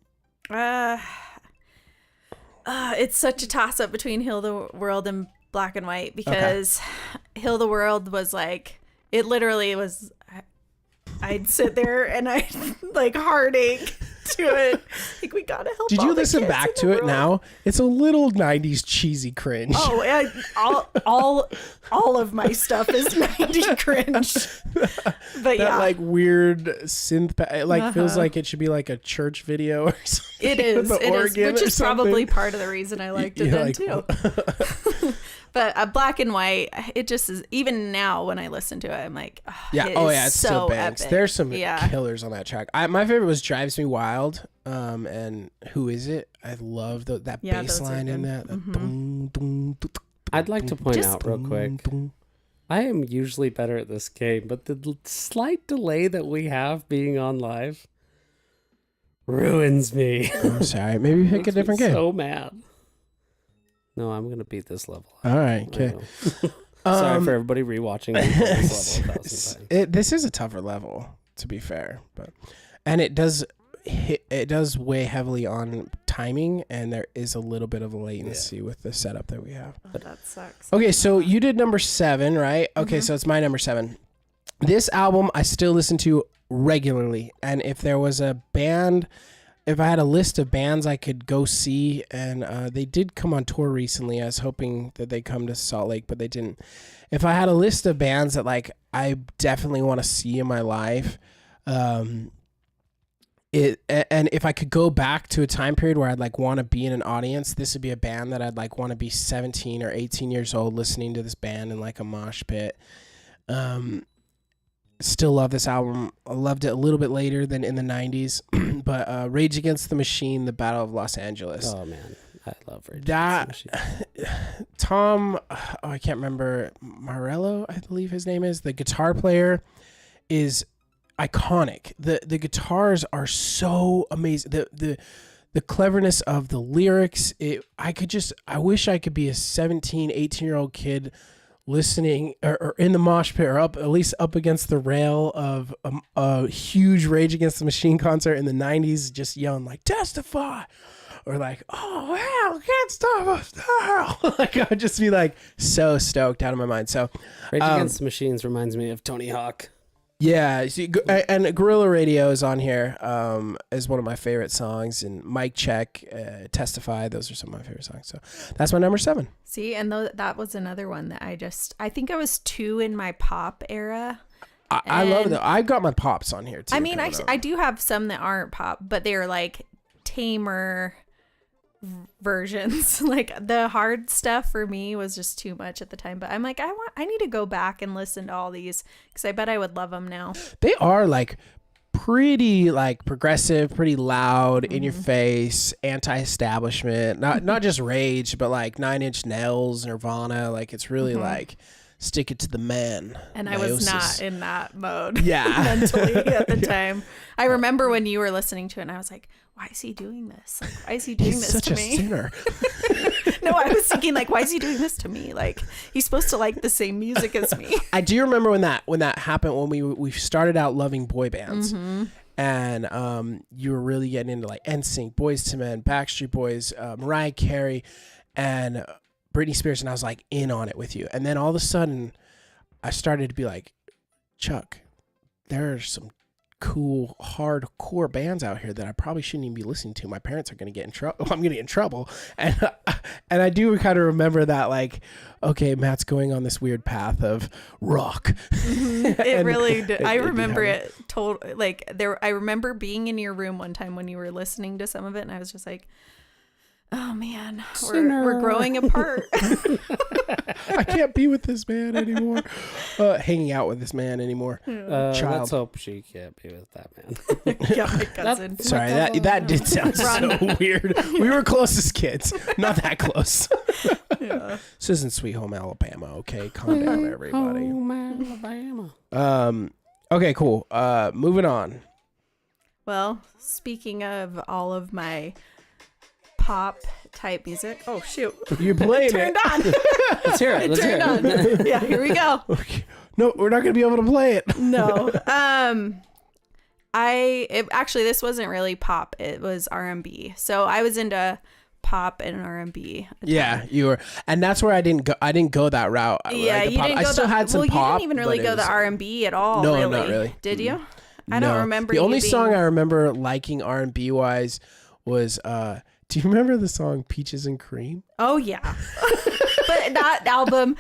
It's such a toss up between Heal the World and Black and White because Heal the World was like, it literally was, I'd sit there and I'd like heartache to it. Like, we gotta help. Did all you the listen kids back in to the it world. now? It's a little 90s cheesy cringe. Oh, all of my stuff is 90 cringe. But That yeah, like weird synth, it like feels like it should be like a church video or something. it is. the It is, organ which or is probably something. part of the reason I liked it You're then like, too. But Black and White, it just is. Even now, when I listen to it, I'm like, Yeah. it Oh is yeah, it's so still bangs. epic. There's some Yeah. killers on that track. My favorite was "Drives Me Wild." And Who Is It? I love that Yeah, bass those are line in good. that. Dun, dun, dun, I'd like to point Just- out real quick, dun. I am usually better at this game, but the slight delay that we have being on live ruins me. I'm sorry. Maybe pick a Makes me different game. So mad. No, I'm gonna beat this level. All right. I Okay. know. Sorry for everybody rewatching this level 1,000 times. This is a tougher level, to be fair, and it does weigh heavily on timing, and there is a little bit of a latency with the setup that we have. Oh, that sucks. Okay, so you did number 7, right? Okay, so it's my number 7. This album I still listen to regularly, and if there was a band, if I had a list of bands I could go see, and they did come on tour recently. I was hoping that they'd come to Salt Lake, but they didn't. If I had a list of bands that like I definitely want to see in my life, and if I could go back to a time period where I'd like want to be in an audience, this would be a band that I'd like want to be 17 or 18 years old listening to this band in like a mosh pit. Still love this album. I loved it a little bit later than in the 90s, but Rage Against the Machine, The Battle of Los Angeles. Oh man, I love Rage That Against the Machine. Tom, I can't remember, Morello, I believe his name is. The guitar player is iconic. The guitars are so amazing. The cleverness of the lyrics. I wish I could be a 17, 18-year-old kid listening or in the mosh pit or at least up against the rail of a huge Rage Against the Machine concert in the 90s, just yelling like "Testify," or like "Oh hell, can't stop us now." Like I'd just be like so stoked out of my mind. So Rage Against the Machines reminds me of Tony Hawk. yeah, see, and Guerrilla Radio is on here is one of my favorite songs, and Mic Check, Testify, those are some of my favorite songs. So that's my number 7. See, and that was another one that I think I was 2 in my pop era. I love it. I've got my pops on here too. I mean, I do have some that aren't pop, but they're like tamer versions. Like the hard stuff for me was just too much at the time, but I'm like, I need to go back and listen to all these because I bet I would love them now. They are like pretty like progressive, pretty loud, in your face, anti-establishment, not just Rage, but like 9 Inch Nails, Nirvana. Like it's really like stick it to the man. And I was not in that mode mentally at the time. I remember when you were listening to it and I was like, why is he doing this? Like, why is he doing this such to a me? sinner. No, I was thinking like, why is he doing this to me? Like he's supposed to like the same music as me. I do remember when that happened, when we started out loving boy bands. And you were really getting into like NSYNC, Boyz II Men, Backstreet Boys, Mariah Carey, and Britney Spears, and I was like in on it with you. And then all of a sudden, I started to be like, Chuck, there are some cool hardcore bands out here that I probably shouldn't even be listening to. My parents are going to get in trouble. I'm going to get in trouble. And I do kind of remember that, like, okay, Matt's going on this weird path of rock. It really did. I remember it I remember being in your room one time when you were listening to some of it, and I was just like, oh man, we're growing apart. I can't be with this man anymore. Hanging out with this man anymore. Child. Let's hope she can't be with that man. Yeah, my cousin. Sorry, that did sound so weird. We were close as kids. Not that close. Yeah. This isn't Sweet Home Alabama, okay? Calm down, everybody. Home Alabama. Okay, cool. Moving on. Well, speaking of all of my pop type music. Oh shoot! You played Turned it. on. Let's hear it. Let's hear it. On. Yeah, here we go. Okay. No, we're not gonna be able to play it. No. Actually this wasn't really pop. It was R&B. So I was into pop and R&B. Yeah, you were, and that's where I didn't go that route. Yeah, like you didn't go. I still had some well, pop. You didn't even really go the R&B at all. No, really. not really. Did you? I No. don't remember. The only you being... song I remember liking R&B wise was do you remember the song Peaches and Cream? Oh yeah. But that album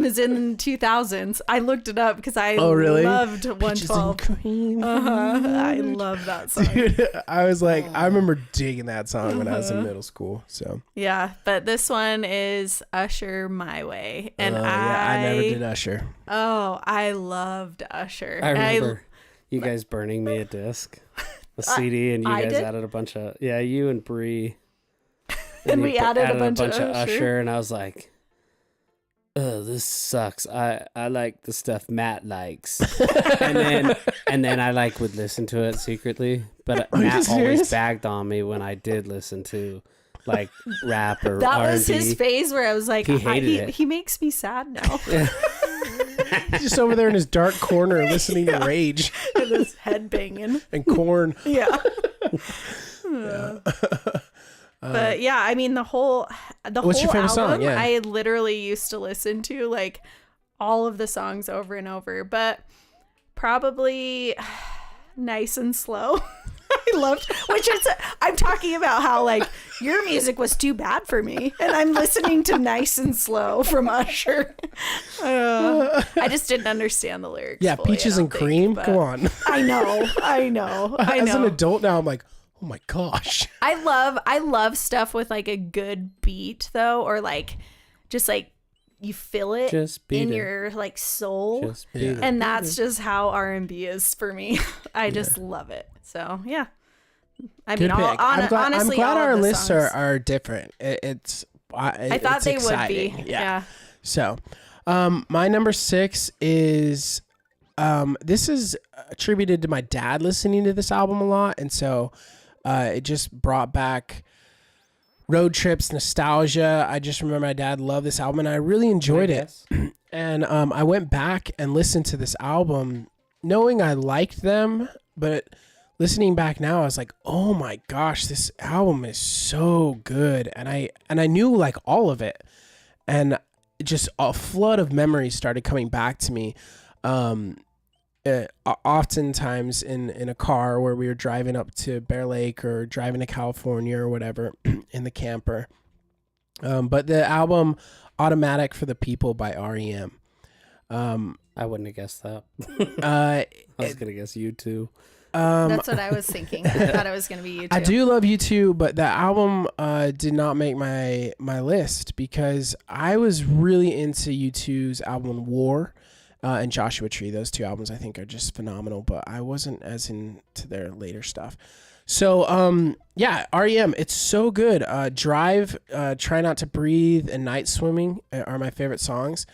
is in 2000s. I looked it up because I loved 112. Peaches and Cream. I love that song. Dude, I was like, I remember digging that song when I was in middle school. So yeah, but this one is Usher My Way, and I never did Usher. Oh, I loved Usher. I remember you guys burning me a disc, a CD, and you guys added a bunch of you and Bree. And we added a bunch of Usher, and I was like, "Oh, this sucks." I like the stuff Matt likes, and then I like would listen to it secretly. But Matt always bagged on me when I did listen to like rap or That R&B. was his phase where I was like, He hated it. He makes me sad now. He's just over there in his dark corner listening to Rage And his head banging. and Korn. Yeah. But yeah, I mean the whole What's your favorite album, song? Yeah. I literally used to listen to like all of the songs over and over, but probably Nice and Slow. I loved, which is, I'm talking about how like your music was too bad for me, and I'm listening to Nice and Slow from Usher. I just didn't understand the lyrics. Yeah, fully, Peaches I and don't Cream. think, Come but on. I know. As an adult now, I'm like, oh my gosh. I love stuff with like a good beat though, or like just like you feel it Just beat in it. your like soul. Just beat Yeah. it. And that's just how R&B is for me. I just love it. So yeah, I Good mean, pick. honestly, I'm glad all our of the lists songs. are different. I I thought they exciting. would be. Yeah. So, my number 6 is, this is attributed to my dad listening to this album a lot, and so it just brought back road trips, nostalgia. I just remember my dad loved this album, and I really enjoyed it. And I went back and listened to this album, knowing I liked them, but listening back now, I was like, oh my gosh, this album is so good, and I knew like all of it, and just a flood of memories started coming back to me. Oftentimes in a car where we were driving up to Bear Lake or driving to California or whatever in the camper. But the album Automatic for the People by REM. I wouldn't have guessed that. I I was going to guess you too. That's what I was thinking. I thought it was going to be you too. I do love U2, but the album did not make my list because I was really into U2's album War and Joshua Tree. Those two albums I think are just phenomenal, but I wasn't as into their later stuff. So yeah, REM, it's so good. Drive, Try Not to Breathe, and Night Swimming are my favorite songs.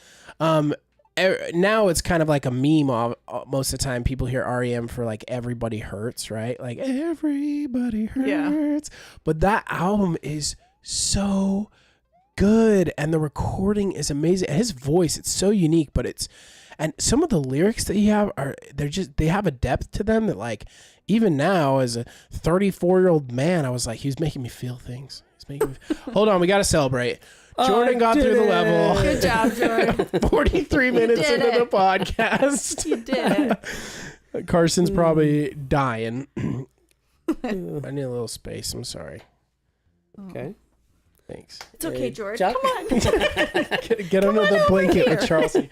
Now it's kind of like a meme. Most of the time people hear REM for like Everybody Hurts, right? Like Everybody Hurts. Yeah. But that album is so good, and the recording is amazing. And his voice, it's so unique, but and some of the lyrics that he have they have a depth to them that like even now as a 34-year-old man, I was like, he was making me feel things. Hold on, we got to celebrate. Jordan got through the level. Good job, Jordan. 43 minutes did into it. the podcast. You did it. Carson's probably dying. I need a little space. I'm sorry. Okay. Thanks. It's okay, Jordan. Chuck? Come on. Get under the blanket here. with Charlie.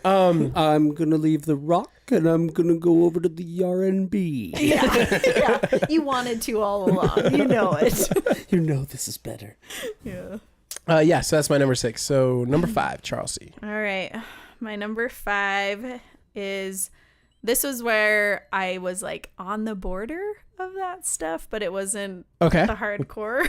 I'm going to leave the rock and I'm going to go over to the R&B. Yeah. You wanted to all along. You know it. You know this is better. Yeah. Yeah, so that's my number 6. So number 5, Charles C. All right. My number 5 is, this was where I was like on the border of that stuff, but it wasn't Okay. the hardcore.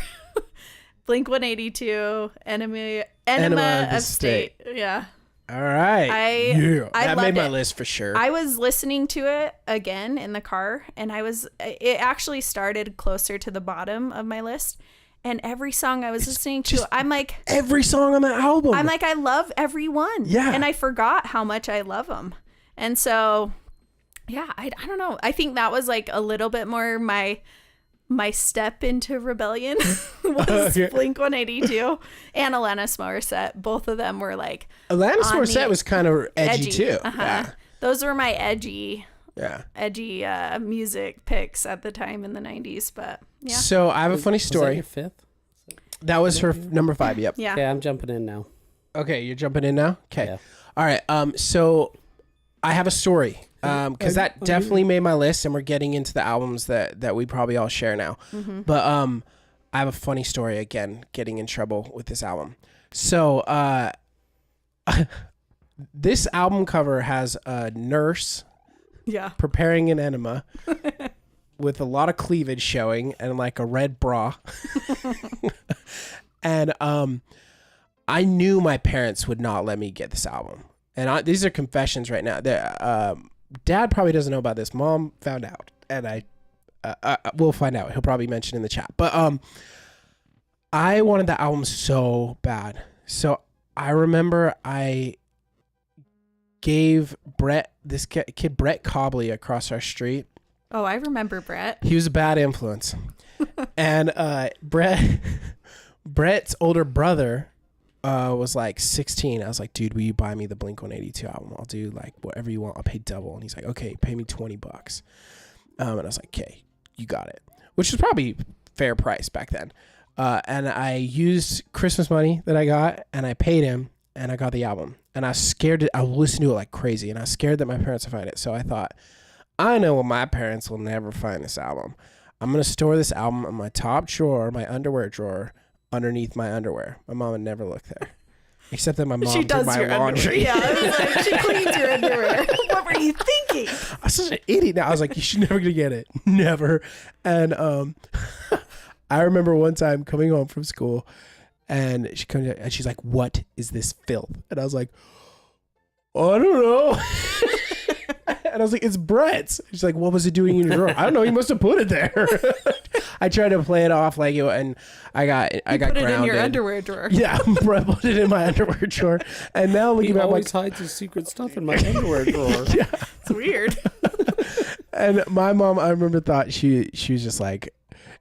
Blink 182, Enema Enema of of the State. Yeah. All right. I that made loved my it. list for sure. I was listening to it again in the car, and it actually started closer to the bottom of my list. And every song I was listening to, I'm like, every song on that album. I love every one. Yeah. And I forgot how much I love them. And so, yeah, I don't know. I think that was like a little bit more my step into rebellion was Okay. Blink 182 and Alanis Morissette. Both of them were like Alanis on Morissette me. was kind of edgy too. Uh-huh. Those were my edgy music picks at the time in the 90s. But yeah. So I have a funny Was that story. your fifth? That was her number 5. Yep. Yeah. Okay, I'm jumping in now. Okay, you're jumping in now. Okay. Yeah. All right. So I have a story. Because that definitely made my list, and we're getting into the albums that we probably all share now. Mm-hmm. But I have a funny story again, getting in trouble with this album. So this album cover has a nurse Yeah. preparing an enema with a lot of cleavage showing and like a red bra. And I knew my parents would not let me get this album. And these are confessions right now. Dad probably doesn't know about this. Mom found out, and we'll find out. He'll probably mention in the chat. But I wanted that album so bad. So I remember I gave this kid Brett Cobley across our street. Oh, I remember Brett. He was a bad influence. And Brett's older brother was like 16. I was like, dude, will you buy me the Blink-182 album? I'll do like whatever you want. I'll pay double. And he's like, okay, pay me $20. And I was like, okay, you got it. Which was probably fair price back then. And I used Christmas money that I got, and I paid him, and I got the album. And I was scared. I would listen to it like crazy, and I was scared that my parents would find it. So I thought, I know my parents will never find this album. I'm going to store this album in my top drawer, my underwear drawer, underneath my underwear. My mom would never look there. Except that my mom did my laundry. Yeah, I was like, she cleans your underwear. What were you thinking? I was such an idiot. Now I was like, you should never gonna get it. Never. And I remember one time coming home from school, and she comes and she's like, "What is this filth?" And I was like, "I don't know." And I was like, "It's Brett's." She's like, "What was it doing in your drawer?" I don't know. He must have put it there. I tried to play it off like it, and I got put grounded. it in your underwear drawer. Yeah, Brett put it in my underwear drawer. And now looking back, always hides his secret stuff in my underwear drawer. Yeah. It's weird. And my mom, I remember, thought she was just like,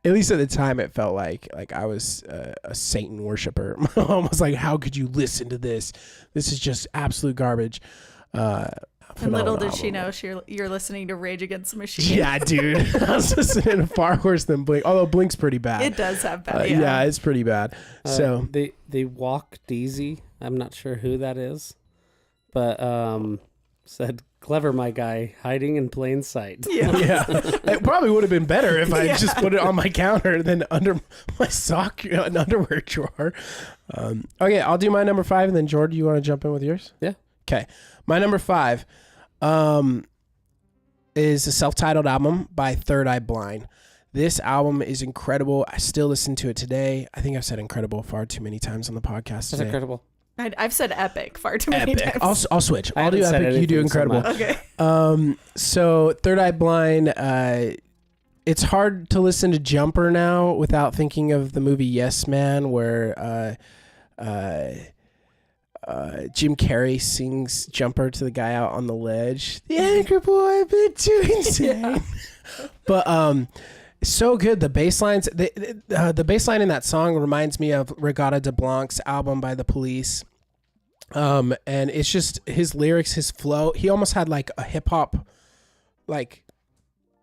at least at the time, it felt like I was a Satan worshiper. My mom was like, "How could you listen to this? This is just absolute garbage." And little did she know you're listening to Rage Against the Machine. Yeah, dude. I was listening to far worse than Blink. Although Blink's pretty bad. It does have bad. Yeah, it's pretty bad. So they walk Deezy. I'm not sure who that is, but said, "Clever, my guy, hiding in plain sight." Yeah. Yeah, it probably would have been better if I just put it on my counter than under my sock and underwear drawer. Okay, I'll do my number 5, and then Jordan, you want to jump in with yours? Yeah. Okay, my number 5 is a self-titled album by Third Eye Blind. This album is incredible. I still listen to it today. I think I've said incredible far too many times on the podcast today. That's incredible. I've said epic far too many times. I'll switch. I I'll do haven't said epic. You do anything so incredible. much. Okay. So Third Eye Blind, it's hard to listen to Jumper now without thinking of the movie Yes Man, where Jim Carrey sings Jumper to the guy out on the ledge. The anchor boy, a bit too insane. Yeah. But so good. The bass lines, the bass line in that song reminds me of Regatta de Blanc's album by The Police. And it's just his lyrics, his flow. He almost had like a hip hop, like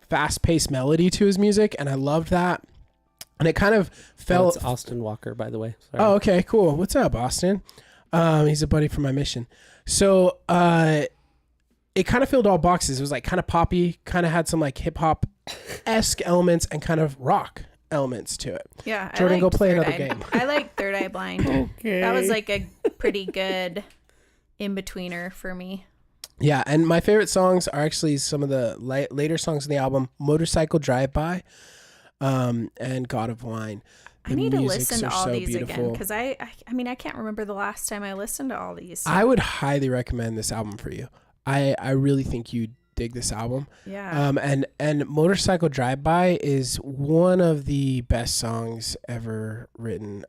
fast-paced melody to his music, and I loved that. And it kind of felt. It's Austin Walker, by the way. Sorry. Oh, okay, cool. What's up, Austin? He's a buddy from my mission. So it kind of filled all boxes. It was like kind of poppy, kind of had some like hip hop-esque elements and kind of rock elements to it. Yeah. Jordan, go play another game. I like Third Eye Blind. Okay. That was like a pretty good in-betweener for me. Yeah, and my favorite songs are actually some of the later songs in the album, Motorcycle Drive-By and God of Wine. I need to listen to all these again because I mean, I can't remember the last time I listened to all these. I would highly recommend this album for you. I really think you dig this album. Yeah. And Motorcycle Drive-By is one of the best songs ever written.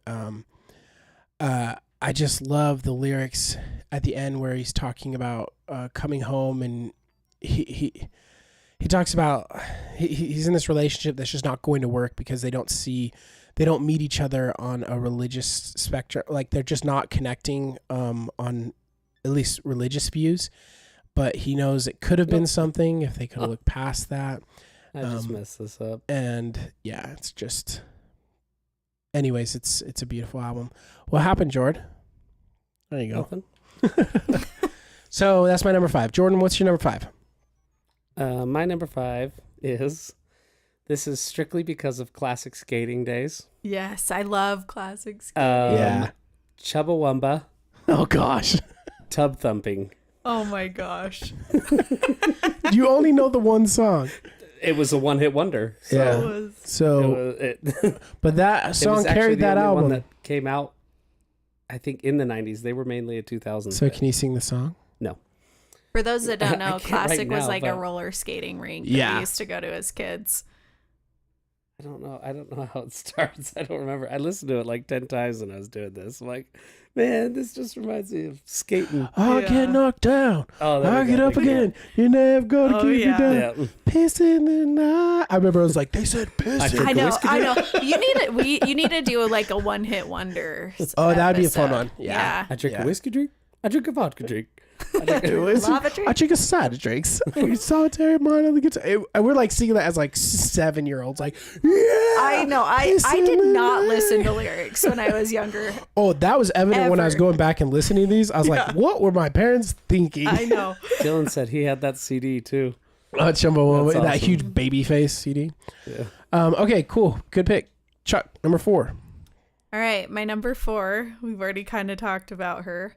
I just love the lyrics at the end where he's talking about coming home, and he talks about he's in this relationship that's just not going to work because they don't meet each other on a religious spectrum. Like they're just not connecting on at least religious views. But he knows it could have been something if they could have looked past that. I just messed this up. And yeah, it's just. Anyways, it's a beautiful album. What happened, Jordan? There you go. Nothing. So that's my number 5. Jordan, what's your number 5? My number 5 is. This is strictly because of classic skating days. Yes, I love classic skating. Yeah. Chubbawamba. Oh gosh. Tub thumping. Oh my gosh. You only know the one song. It was a one-hit wonder. So Yeah. So, but that song it was carried that the only album. one that came out, I think, in the 90s. They were mainly a 2000s. So can you sing the song? No. For those that don't know, I can't classic right was now, like a but- roller skating rink that Yeah. we used to go to as kids. I don't know how it starts. I don't remember. I listened to it like 10 times when I was doing this. I'm like, man, this just reminds me of skating. I get knocked down. Oh, I get up again. You're never gonna keep me down. Yeah. Piss in the night. I remember I was like, they said piss. I know. You need to do like a one-hit wonder. Oh, that'd be a fun episode. one. Yeah. I drink a whiskey drink. I drink a vodka drink. I drink Lava drink? I drink a side of drinks. Solitary mind on the guitar. And we're like singing that as like 7-year-olds. Like, yeah. I know. I did not listen to lyrics when I was younger. Oh, that was evident when I was Ever. going back and listening to these. I was like, what were my parents thinking? I know. Dylan said he had that CD too. Chumbawamba, That's that awesome. huge baby face CD. Yeah. Okay, cool. Good pick. Chuck, number 4. All right, my number 4. We've already kind of talked about her,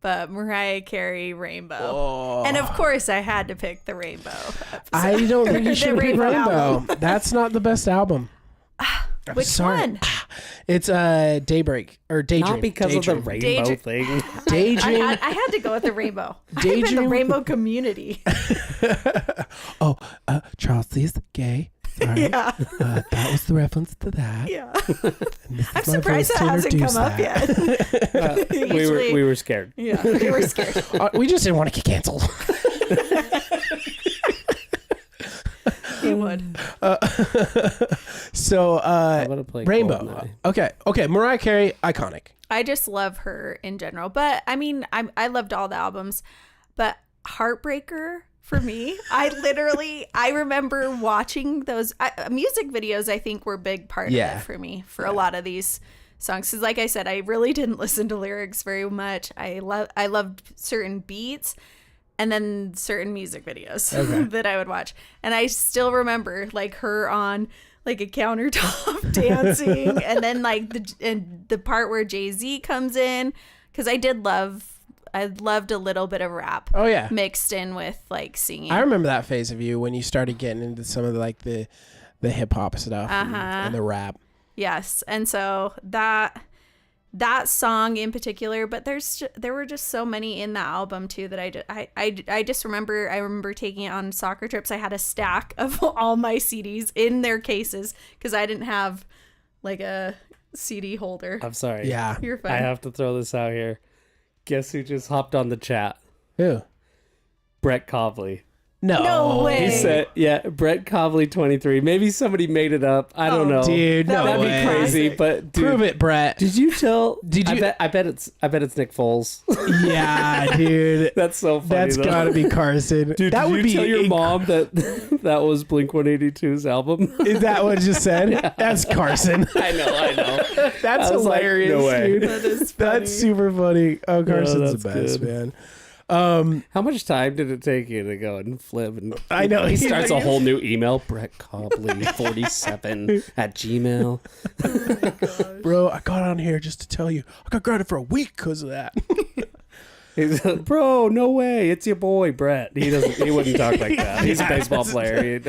but Mariah Carey, Rainbow. Oh. And of course, I had to pick the Rainbow episode. I don't think you The should pick Rainbow Rainbow. album. That's not the best album. I'm Which sorry. one? It's Daybreak or Daydream. Not because of the rainbow Daydream. thing. Daydream. I had to go with the Rainbow. I'm in the Daydream. Rainbow community. Charles C's gay. Sorry. Yeah. That was the reference to that. Yeah. And this is I'm my surprised voice that to hasn't come introduce up that. yet. We were scared. Yeah, we were scared. We just didn't want to get canceled. You would. So, I'm gonna play Rainbow. Goldeneye. Okay. Mariah Carey, iconic. I just love her in general. But I mean, I loved all the albums. But Heartbreaker for me, I remember watching those music videos. I think were a big part of it for me for a lot of these songs. Because like I said, I really didn't listen to lyrics very much. I loved certain beats. And then certain music videos that I would watch. And I still remember like her on like a countertop dancing. And then like the part where Jay-Z comes in. Because I loved a little bit of rap. Oh, yeah. Mixed in with like singing. I remember that phase of you when you started getting into some of the hip hop stuff and the rap. Yes. And so that song in particular, but there were just so many in the album too that I just remember taking it on soccer trips. I had a stack of all my CDs in their cases because I didn't have like a CD holder. I'm sorry. Yeah. You're fine. I have to throw this out here. Guess who just hopped on the chat? Who? Brett Cobley. No way. He said, Brett Cobley 23. Maybe somebody made it up. I don't know. Dude, no That'd way. be crazy, Classic. but dude, Prove it, Brett. Did you tell? Did you- I bet it's Nick Foles. Yeah, dude. That's so funny. That's though. gotta be Carson. Dude, that did would you be tell your mom that that was Blink 182's album? Is that what it just said? That's Carson. I know. That's I was like, hilarious, no way. dude. That is funny. That's super funny. Oh, Carson's that's the best, good. man. How much time did it take you to go and flip? And I know. He starts a whole new email. Brett Cobley 47 at Gmail. Bro, I got on here just to tell you I got grounded for a week because of that. He's like, bro, no way. It's your boy, Brett. He wouldn't talk like that. He's a baseball player.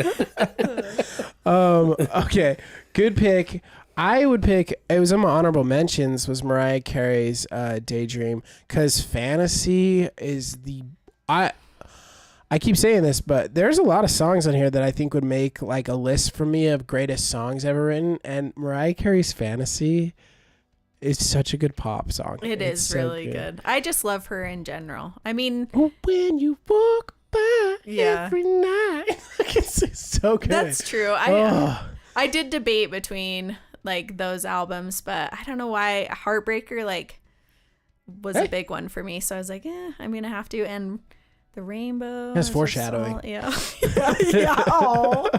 Okay, good pick. I would pick, it was in my honorable mentions, was Mariah Carey's Daydream, because Fantasy is I keep saying this, but there's a lot of songs on here that I think would make like a list for me of greatest songs ever written, and Mariah Carey's Fantasy is such a good pop song. It It's is so really good. I just love her in general. I mean, When you walk by Yeah. every night. It's so good. that's true. Oh. I did debate between like those albums, but I don't know why Heartbreaker like was a big one for me. So I was like, I'm gonna have to. And the Rainbow That's is a foreshadowing. yeah. Yeah. Oh.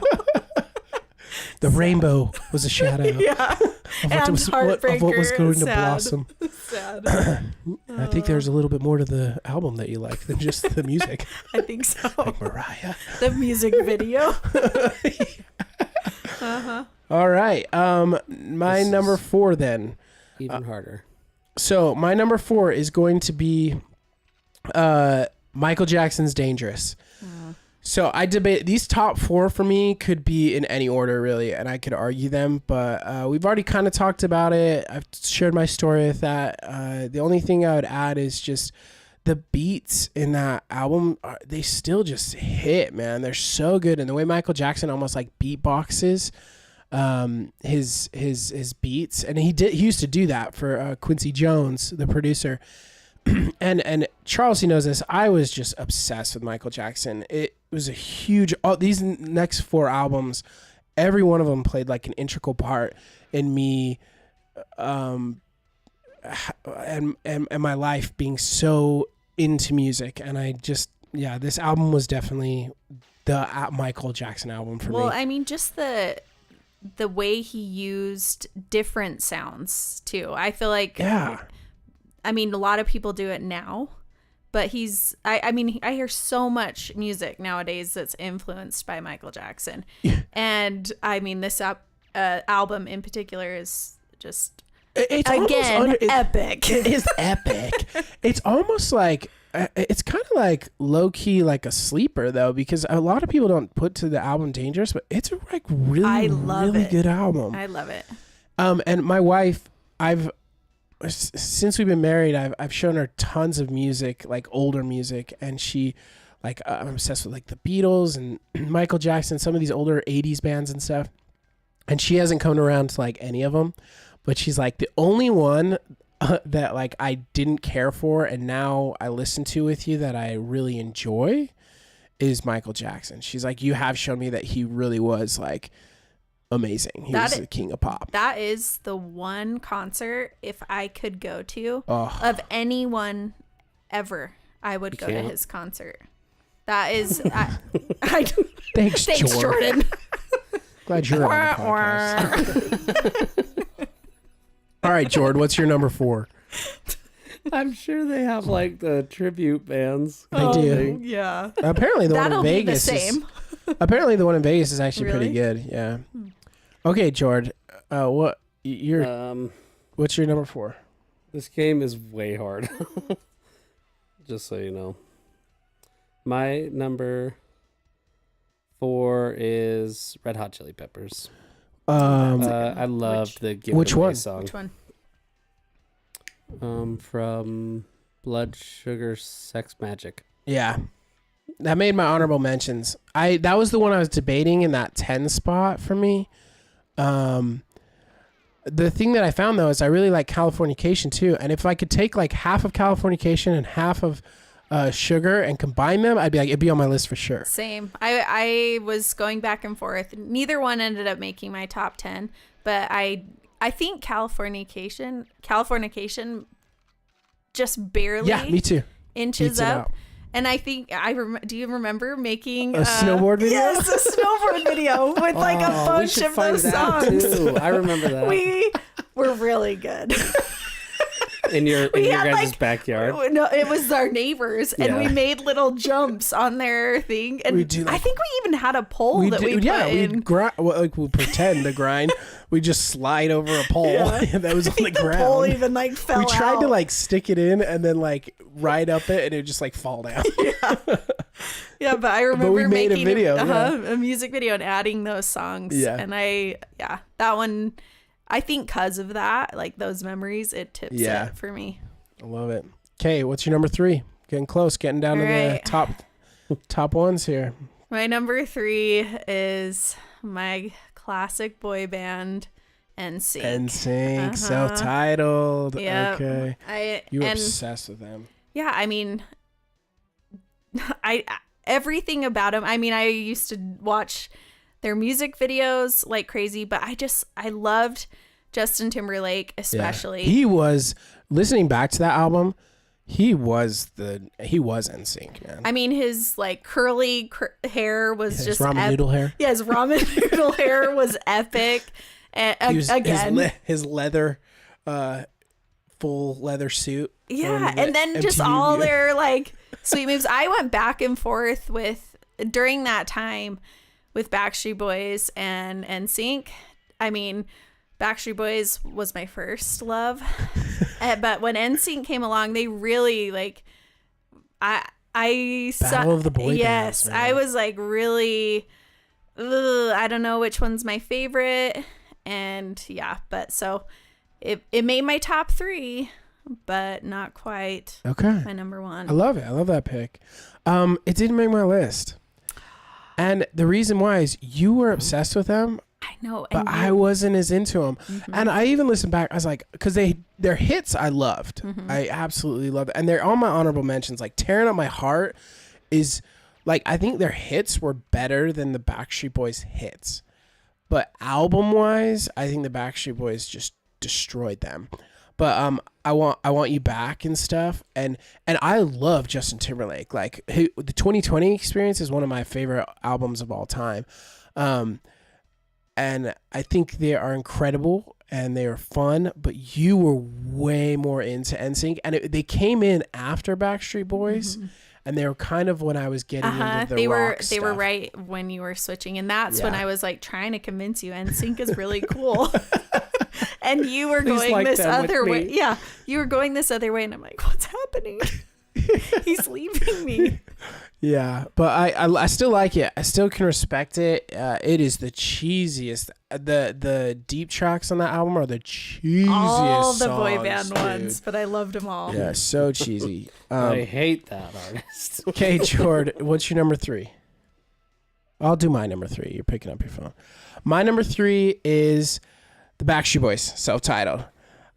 The rainbow was a shadow. Yeah. Of And what was going Heartbreaker, to sad. blossom. Sad. I think there's a little bit more to the album that you like than just the music. I think so. Like Mariah. The music video. All right. My This number is- 4 then. Even harder. So my number 4 is going to be Michael Jackson's Dangerous. So I debate these top 4 for me could be in any order really, and I could argue them, but we've already kind of talked about it. I've shared my story with that. The only thing I would add is just the beats in that album, they still just hit, man. They're so good, and the way Michael Jackson almost like beatboxes his beats, and he used to do that for Quincy Jones, the producer. and Charles, he knows this. I was just obsessed with Michael Jackson. It was a huge. All these next 4 albums, every one of them played like an integral part in me, and my life being so into music. And I just this album was definitely the Michael Jackson album for me. Well, I mean, just the way he used different sounds too. I feel like I mean, a lot of people do it now, but I mean, I hear so much music nowadays that's influenced by Michael Jackson. And I mean, this album in particular is just, it's epic. It is epic. It's almost like, it's kind of like low key, like a sleeper though, because a lot of people don't put to the album Dangerous, but it's a like really good album. I love it. And my wife, since we've been married, I've shown her tons of music, like older music, and she, like, I'm obsessed with like the Beatles and Michael Jackson, some of these older 80s bands and stuff. And she hasn't come around to like any of them, but she's like, the only one that like I didn't care for and now I listen to with you that I really enjoy is Michael Jackson. She's like, you have shown me that he really was like amazing. He was the king of pop. That is the one concert, if I could go to, of anyone ever, I would go to his concert. That is, Thanks, Jordan. Glad you're on the podcast. All right, Jordan, what's your number 4? I'm sure they have like the tribute bands. They do. Yeah. Apparently the one in Vegas be the same. Apparently the one in Vegas is actually Really? pretty good. Yeah. Okay, Jordan. What's your number 4? This game is way hard. Just so you know. My number 4 is Red Hot Chili Peppers. I loved the Give It Away song. Which one? From Blood Sugar Sex Magic. Yeah. That made my honorable mentions. That was the one I was debating in that 10 spot for me. The thing that I found though is I really like Californication too, and if I could take like half of Californication and half of Sugar and combine them, it'd be on my list for sure. Same. I was going back and forth. Neither one ended up making my top 10, but I think Californication just barely me too. inches up. And I think do you remember making a snowboard video? Yes, a snowboard video with like a bunch of those songs. Too. I remember that. We were really good. In your guys' like, backyard. No, it was our neighbors, and we made little jumps on their thing. And I think we even had a pole we put in. We pretend to grind. We just slide over a pole that was on the ground. The pole even like fell out. We tried to like stick it in and then like ride up it, and it would just like fall down. Yeah, but I remember we made making a video, a music video and adding those songs. Yeah, and that one. I think because of that, like those memories, it tips it for me. I love it. Okay, what's your number 3? Getting close, getting down to the top ones here. My number 3 is my classic boy band, NSYNC. NSYNC, self-titled. Yeah, okay. You were obsessed with them. Yeah, I mean, everything about them. I mean, I used to watch their music videos like crazy, but I loved Justin Timberlake especially. Yeah. He was, listening back to that album, he was NSYNC, man. I mean, his like curly hair was just ramen noodle hair. Yeah, his ramen noodle hair was epic. And his leather, full leather suit. Yeah, and then just all their like sweet moves. I went back and forth during that time with Backstreet Boys and NSYNC. I mean, Backstreet Boys was my first love. But when NSYNC came along, they really like, Battle of the Boy Yes, bands, I was like really, I don't know which one's my favorite. And yeah, but so it made my top 3, but not quite my number 1. I love it. I love that pick. It didn't make my list. And the reason why is you were obsessed with them. I know. but I wasn't as into them. And I even listened back. I was like, because their hits I loved. I absolutely loved it. And they're on my honorable mentions. Like Tearing Up My Heart is like, I think their hits were better than the Backstreet Boys hits. But album wise, I think the Backstreet Boys just destroyed them. But I want you back and stuff. And I love Justin Timberlake. Like the 2020 Experience is one of my favorite albums of all time. And I think they are incredible and they are fun, but you were way more into NSYNC. And they came in after Backstreet Boys, and they were kind of when I was getting into the rock stuff. They were right when you were switching, and that's when I was like trying to convince you NSYNC is really cool. And you were going this other way. Yeah, you were going this other way, and I'm like, what's happening? He's leaving me. Yeah, but I still like it. I still can respect it. It is the cheesiest. The deep tracks on that album are the cheesiest. All the songs, boy band dude. ones, but I loved them all. Yeah, so cheesy. I hate that artist. Okay, Jordan, what's your number 3? I'll do my number 3. You're picking up your phone. My number 3 is the Backstreet Boys, self-titled.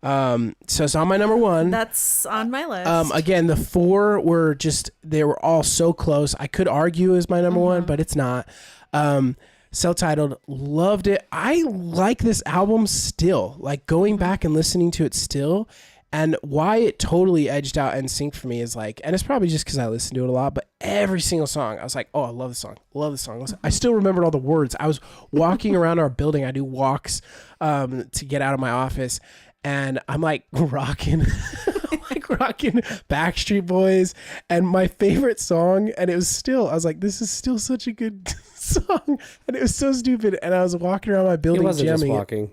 So it's on my number 1. That's on my list. Again, the 4 were they were all so close. I could argue as my number 1, but it's not. Self-titled, loved it. I like this album still, like going back and listening to it still. And why it totally edged out NSYNC for me is like, and it's probably just because I listened to it a lot, but every single song, I was like, oh, I love this song. Love this song. I still remembered all the words. I was walking around our building. I do walks to get out of my office. And I'm like rocking Backstreet Boys. And my favorite song, and I was like, this is still such a good song. And it was so stupid. And I was walking around my building He wasn't jamming. just walking.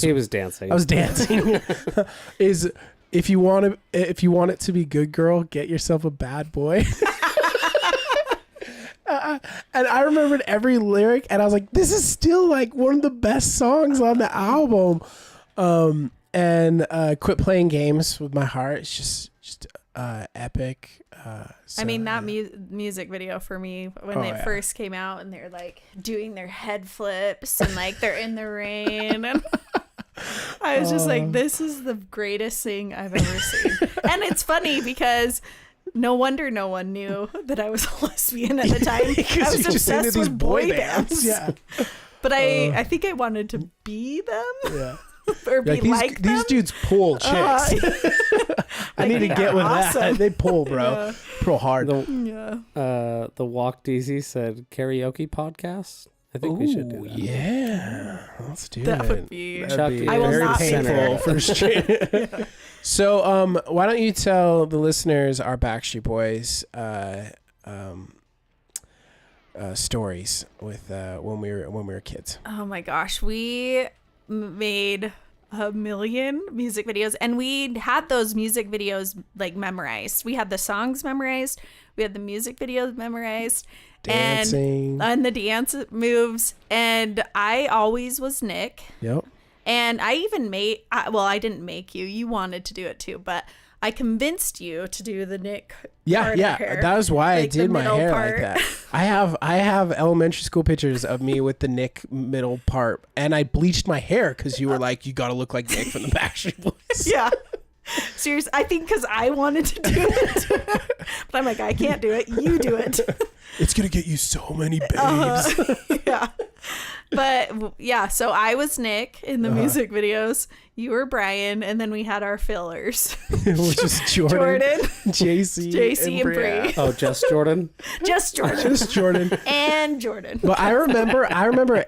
He was dancing. I was dancing. Is if you want it to be good, girl, get yourself a bad boy. And I remembered every lyric, and I was like, this is still like one of the best songs on the album. And Quit Playing Games with My Heart. It's just epic. I mean, that music video for me, when it first came out and they're like doing their head flips and like they're in the rain. And I was just like, this is the greatest thing I've ever seen. And it's funny because no wonder no one knew that I was a lesbian at the time. I was obsessed with boy bands. Yeah. But I think I wanted to be them. Yeah. Or be like them. These dudes pull chicks. I need to get with awesome. that. They pull, bro. Yeah. Pull hard. The Walk DZ said karaoke podcast. I think we should do that. Yeah, let's do That it. would be. I will very not painful pay for for straight. So, why don't you tell the listeners our Backstreet Boys stories with when we were kids? Oh my gosh, we made a million music videos, and we had those music videos like memorized. We had the songs memorized, we had the music videos memorized, Dancing. and the dance moves. And I always was Nick. Yep. And I even I didn't make you. You wanted to do it too, but I convinced you to do the Nick. Yeah. Hair, that was why I like did the my middle hair part. like that. I have elementary school pictures of me with the Nick middle part, and I bleached my hair because you were like, you got to look like Nick from the Backstreet Boys. Yeah. Seriously, I think because I wanted to do it, but I'm like, I can't do it. You do it. It's gonna get you so many babes. Yeah. But yeah, so I was Nick in the music videos. You were Brian, and then we had our fillers. Which is Jordan, JC, and Bree. Oh, just Jordan? Just Jordan. Just Jordan. And Jordan. But I remember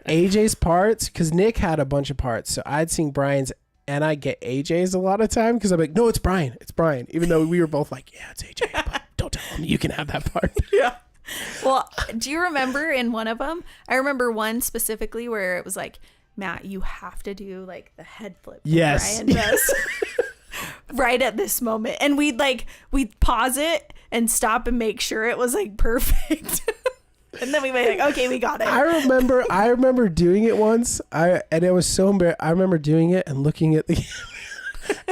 AJ's parts because Nick had a bunch of parts. So I'd sing Brian's and I get AJ's a lot of time because I'm like, no, it's Brian. It's Brian. Even though we were both like, yeah, it's AJ. But don't tell him you can have that part. Yeah. Well, do you remember in one of them? I remembe one specifically where it was like, Matt, you have to do like the head flip. Yes. Brian does. Right at this moment. And we'd pause it and stop and make sure it was like perfect. And then we made like, okay, we got it. I remember doing it once. And it was so embarrassing. I remember doing it and looking at the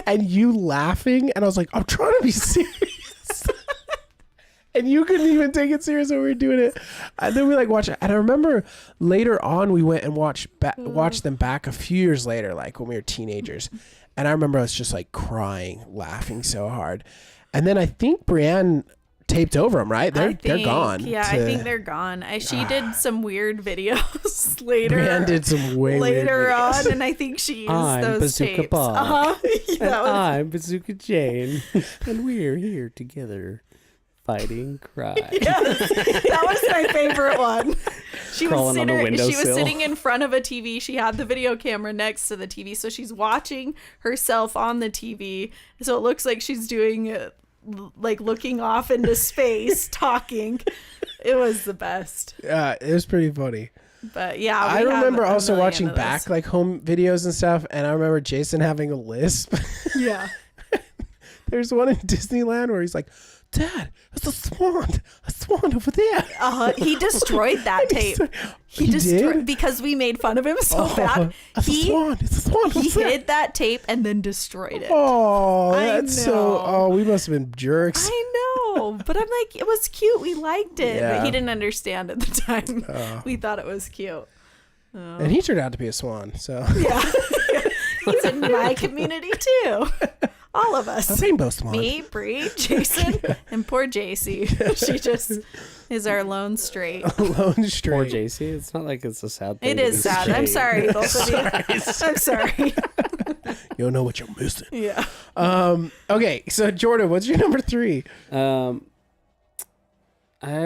and you laughing, and I was like, I'm trying to be serious. And you couldn't even take it serious when we were doing it. And then we like watch it. And I remember later on we went and watched them back a few years later, like when we were teenagers. And I remember us just like crying, laughing so hard. And then I think Brienne taped over them, right? They're gone. Yeah, I think they're gone. She did some weird videos later. Brienne did some way later weird videos. on, and I think she used I'm those Bazooka tapes. Bob. And I'm Bazooka Jane, and we're here together, fighting crime. Yes, that was my favorite one. She was Crawling on the windowsill. sitting in front of a TV. She had the video camera next to the TV, so she's watching herself on the TV. So it looks like she's doing it, like looking off into space, talking. It was the best. It was pretty funny. But yeah, I remember also watching back like home videos and stuff, and I remember Jason having a lisp. Yeah. There's one in Disneyland where he's like, Dad, it's a swan over there. He destroyed that tape. He destroyed because we made fun of him so bad. It's a swan. He hid that tape and then destroyed it. Oh, that's so. know. Oh, we must have been jerks. I know, but I'm like, it was cute. We liked it, Yeah. but he didn't understand at the time. We thought it was cute. And he turned out to be a swan. So Yeah, he's in my community too. All of us. a rainbow swan. Me, Bree, Jason, and poor JC. She just is our lone straight. Alone straight. Poor JC. It's not like it's a sad thing. It to is be sad. I'm straight. sorry, both of you. I'm sorry. You don't know what you're missing. Yeah. Okay, so Jordan, what's your number 3? I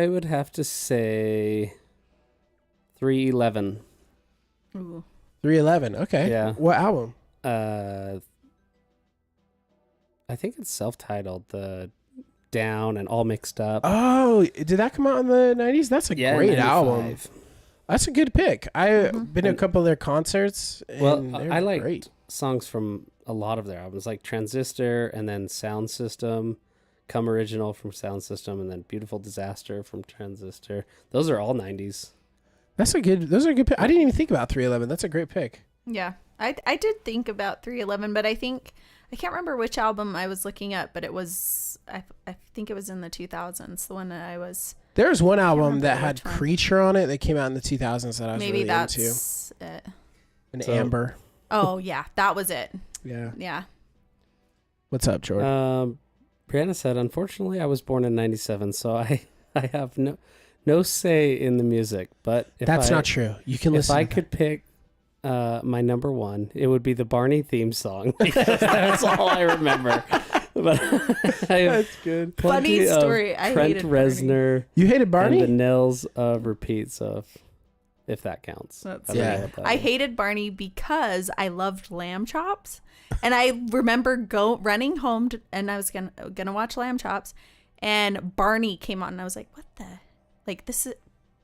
would have to say 311. Ooh. 311. Okay. Yeah. What album? I think it's self-titled, the Down and All Mixed Up. Oh, did that come out in the 90s? That's a great 95. album. That's a good pick. I've been to a couple of their concerts. And Well, they're I like great. songs from a lot of their albums, like Transistor and then Sound System, Come Original from Sound System, and then Beautiful Disaster from Transistor. Those are all 90s. Those are a good pick. I didn't even think about 311. That's a great pick. Yeah. I did think about 311, but I can't remember which album I was looking at, but it was, I think it was in the 2000s, the one that I was. There's one album remember that had which one. Creature on it that came out in the 2000s that I was Maybe really that's into. it. And So- Amber. Oh, yeah. That was it. Yeah. Yeah. What's up, Jordan? Brianna said, unfortunately, I was born in 97, so I have no say in the music. But if That's not true. You can If listen. I to could pick my number 1, it would be the Barney theme song. Because that's all I remember. But I have That's good. plenty Funny of story. I Trent hated Barney. Reznor You hated Barney? and the Nils of repeats of, if that counts. That's I don't know Yeah. what that I is. hated Barney because I loved lamb chops, and I remember running home and I was gonna watch lamb chops, and Barney came on, and I was like, "What the? Like this is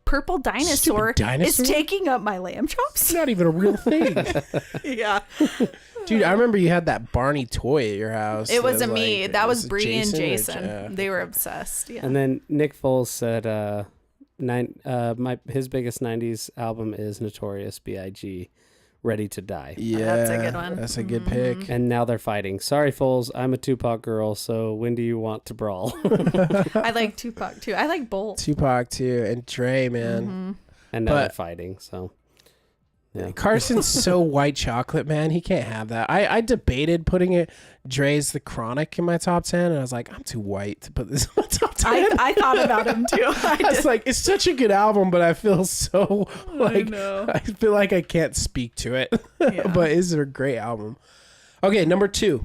purple dinosaur, Stupid dinosaur? is taking up my lamb chops." It's not even a real thing. Yeah, Dude, I remember you had that Barney toy at your house. it wasn't me. like- That was it Bree and or Jason. They were obsessed. Yeah. And then Nick Foles said, his biggest 90s album is Notorious B.I.G. Ready to Die. Yeah, That's a good one. That's a good pick. And now they're fighting. Sorry, Foles, I'm a Tupac girl, so when do you want to brawl? I like Tupac too. I like both. Tupac too, and Dre, man. And now But- they're fighting, so. Yeah. Carson's so white chocolate, man. He can't have that. I debated putting Dre's The Chronic in my top 10, and I was like, I'm too white to put this in my top 10. I thought about him too. I was like, it's such a good album, but I feel so like know. I feel like I can't speak to it. Yeah. But it's a great album. Okay, number 2.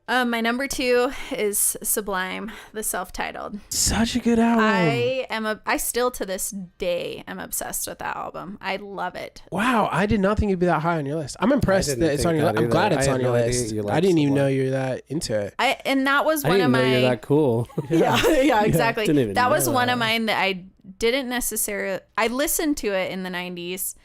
My number 2 is Sublime, the self-titled. Such a good album. I still to this day am obsessed with that album. I love it. Wow, I did not think it'd be that high on your list. I'm impressed didn't that it's think on your that list. I'm either. glad it's I on had your no idea list. you I liked didn't even know Sublime. you were that into it. And that was I one didn't of know my you're that cool. yeah, exactly. Didn't even That was know one that. of mine that I didn't necessarily I listened to it in the 90s,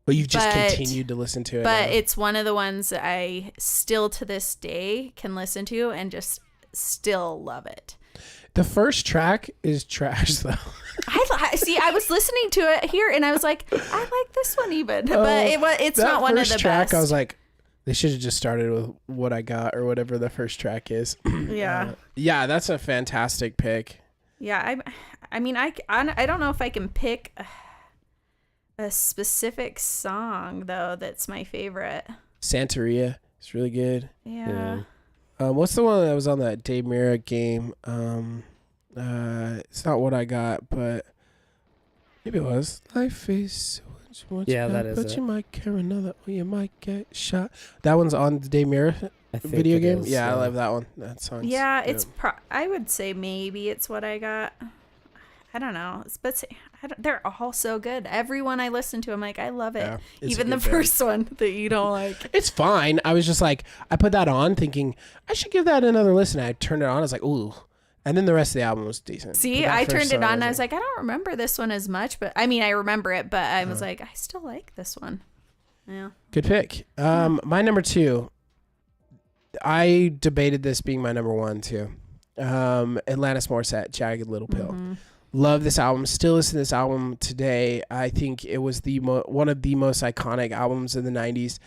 But you've just But- continued to listen to it. but now. it's one of the ones that I still to this day can listen to and just still love it. The first track is trash, though. I see. I was listening to it here, and I was like, I like this one even, but it's That not one of first the track, best. I was like, they should have just started with What I Got or whatever the first track is. yeah, Yeah, that's a fantastic pick. Yeah, I mean, I don't know if I can pick a specific song though that's my favorite. Santeria is really good. Yeah. What's the one that was on that Dave Mirra game? It's not What I Got, but maybe it was. Life is so much Yeah, better, that is but it. you might care another, or you might get shot. That one's on the Dave Mirra I think video it game. is, Yeah, I love that one. That song. Yeah, it's I would say maybe it's What I Got. I don't know. But they're all so good. Everyone I listen to, I'm like, I love it. Yeah, it's Even a the good band. first one that you don't like. It's fine. I was just like, I put that on thinking I should give that another listen. I turned it on. I was like, ooh. And then the rest of the album was decent. See, I turned it on and I was like, I don't remember this one as much, but I mean, I remember it, but I was like, I still like this one. Yeah. Good pick. My number 2, I debated this being my number 1 too. Alanis Morissette, Jagged Little Pill. Mm-hmm. Love this album. Still listen to this album today. I think it was one of the most iconic albums in the 90s.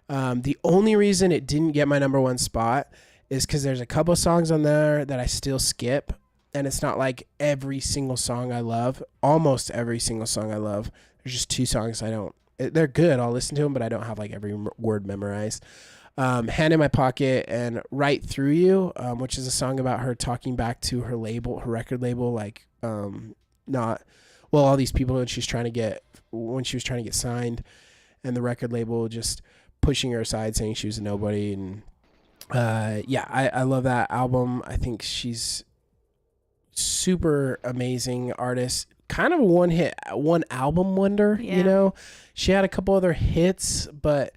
The only reason it didn't get my number 1 spot is because there's a couple songs on there that I still skip. And it's not like every single song I love. Almost every single song I love. There's just 2 songs I don't. They're good. I'll listen to them, but I don't have like every word memorized. Hand in My Pocket and Right Through You, which is a song about her talking back to her record label, like all these people when she was trying to get signed, and the record label just pushing her aside, saying she was a nobody. And I love that album. I think she's super amazing artist, kind of a one album wonder. Yeah. She had a couple other hits, but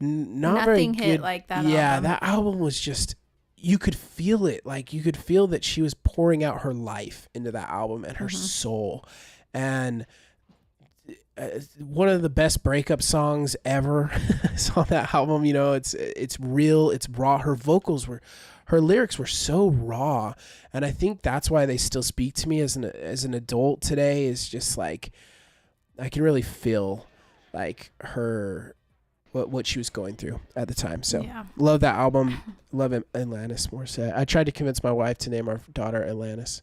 not very Nothing good. hit like that Yeah, album. that album was just, you could feel it. Like you could feel that she was pouring out her life into that album and her soul. And one of the best breakup songs ever is on that album. It's real, it's raw. Her lyrics were so raw, and I think that's why they still speak to me as an adult today. Is just like I can really feel like her what she was going through at the time. So Yeah. love that album. Love Alanis Morissette. I tried to convince my wife to name our daughter Alanis,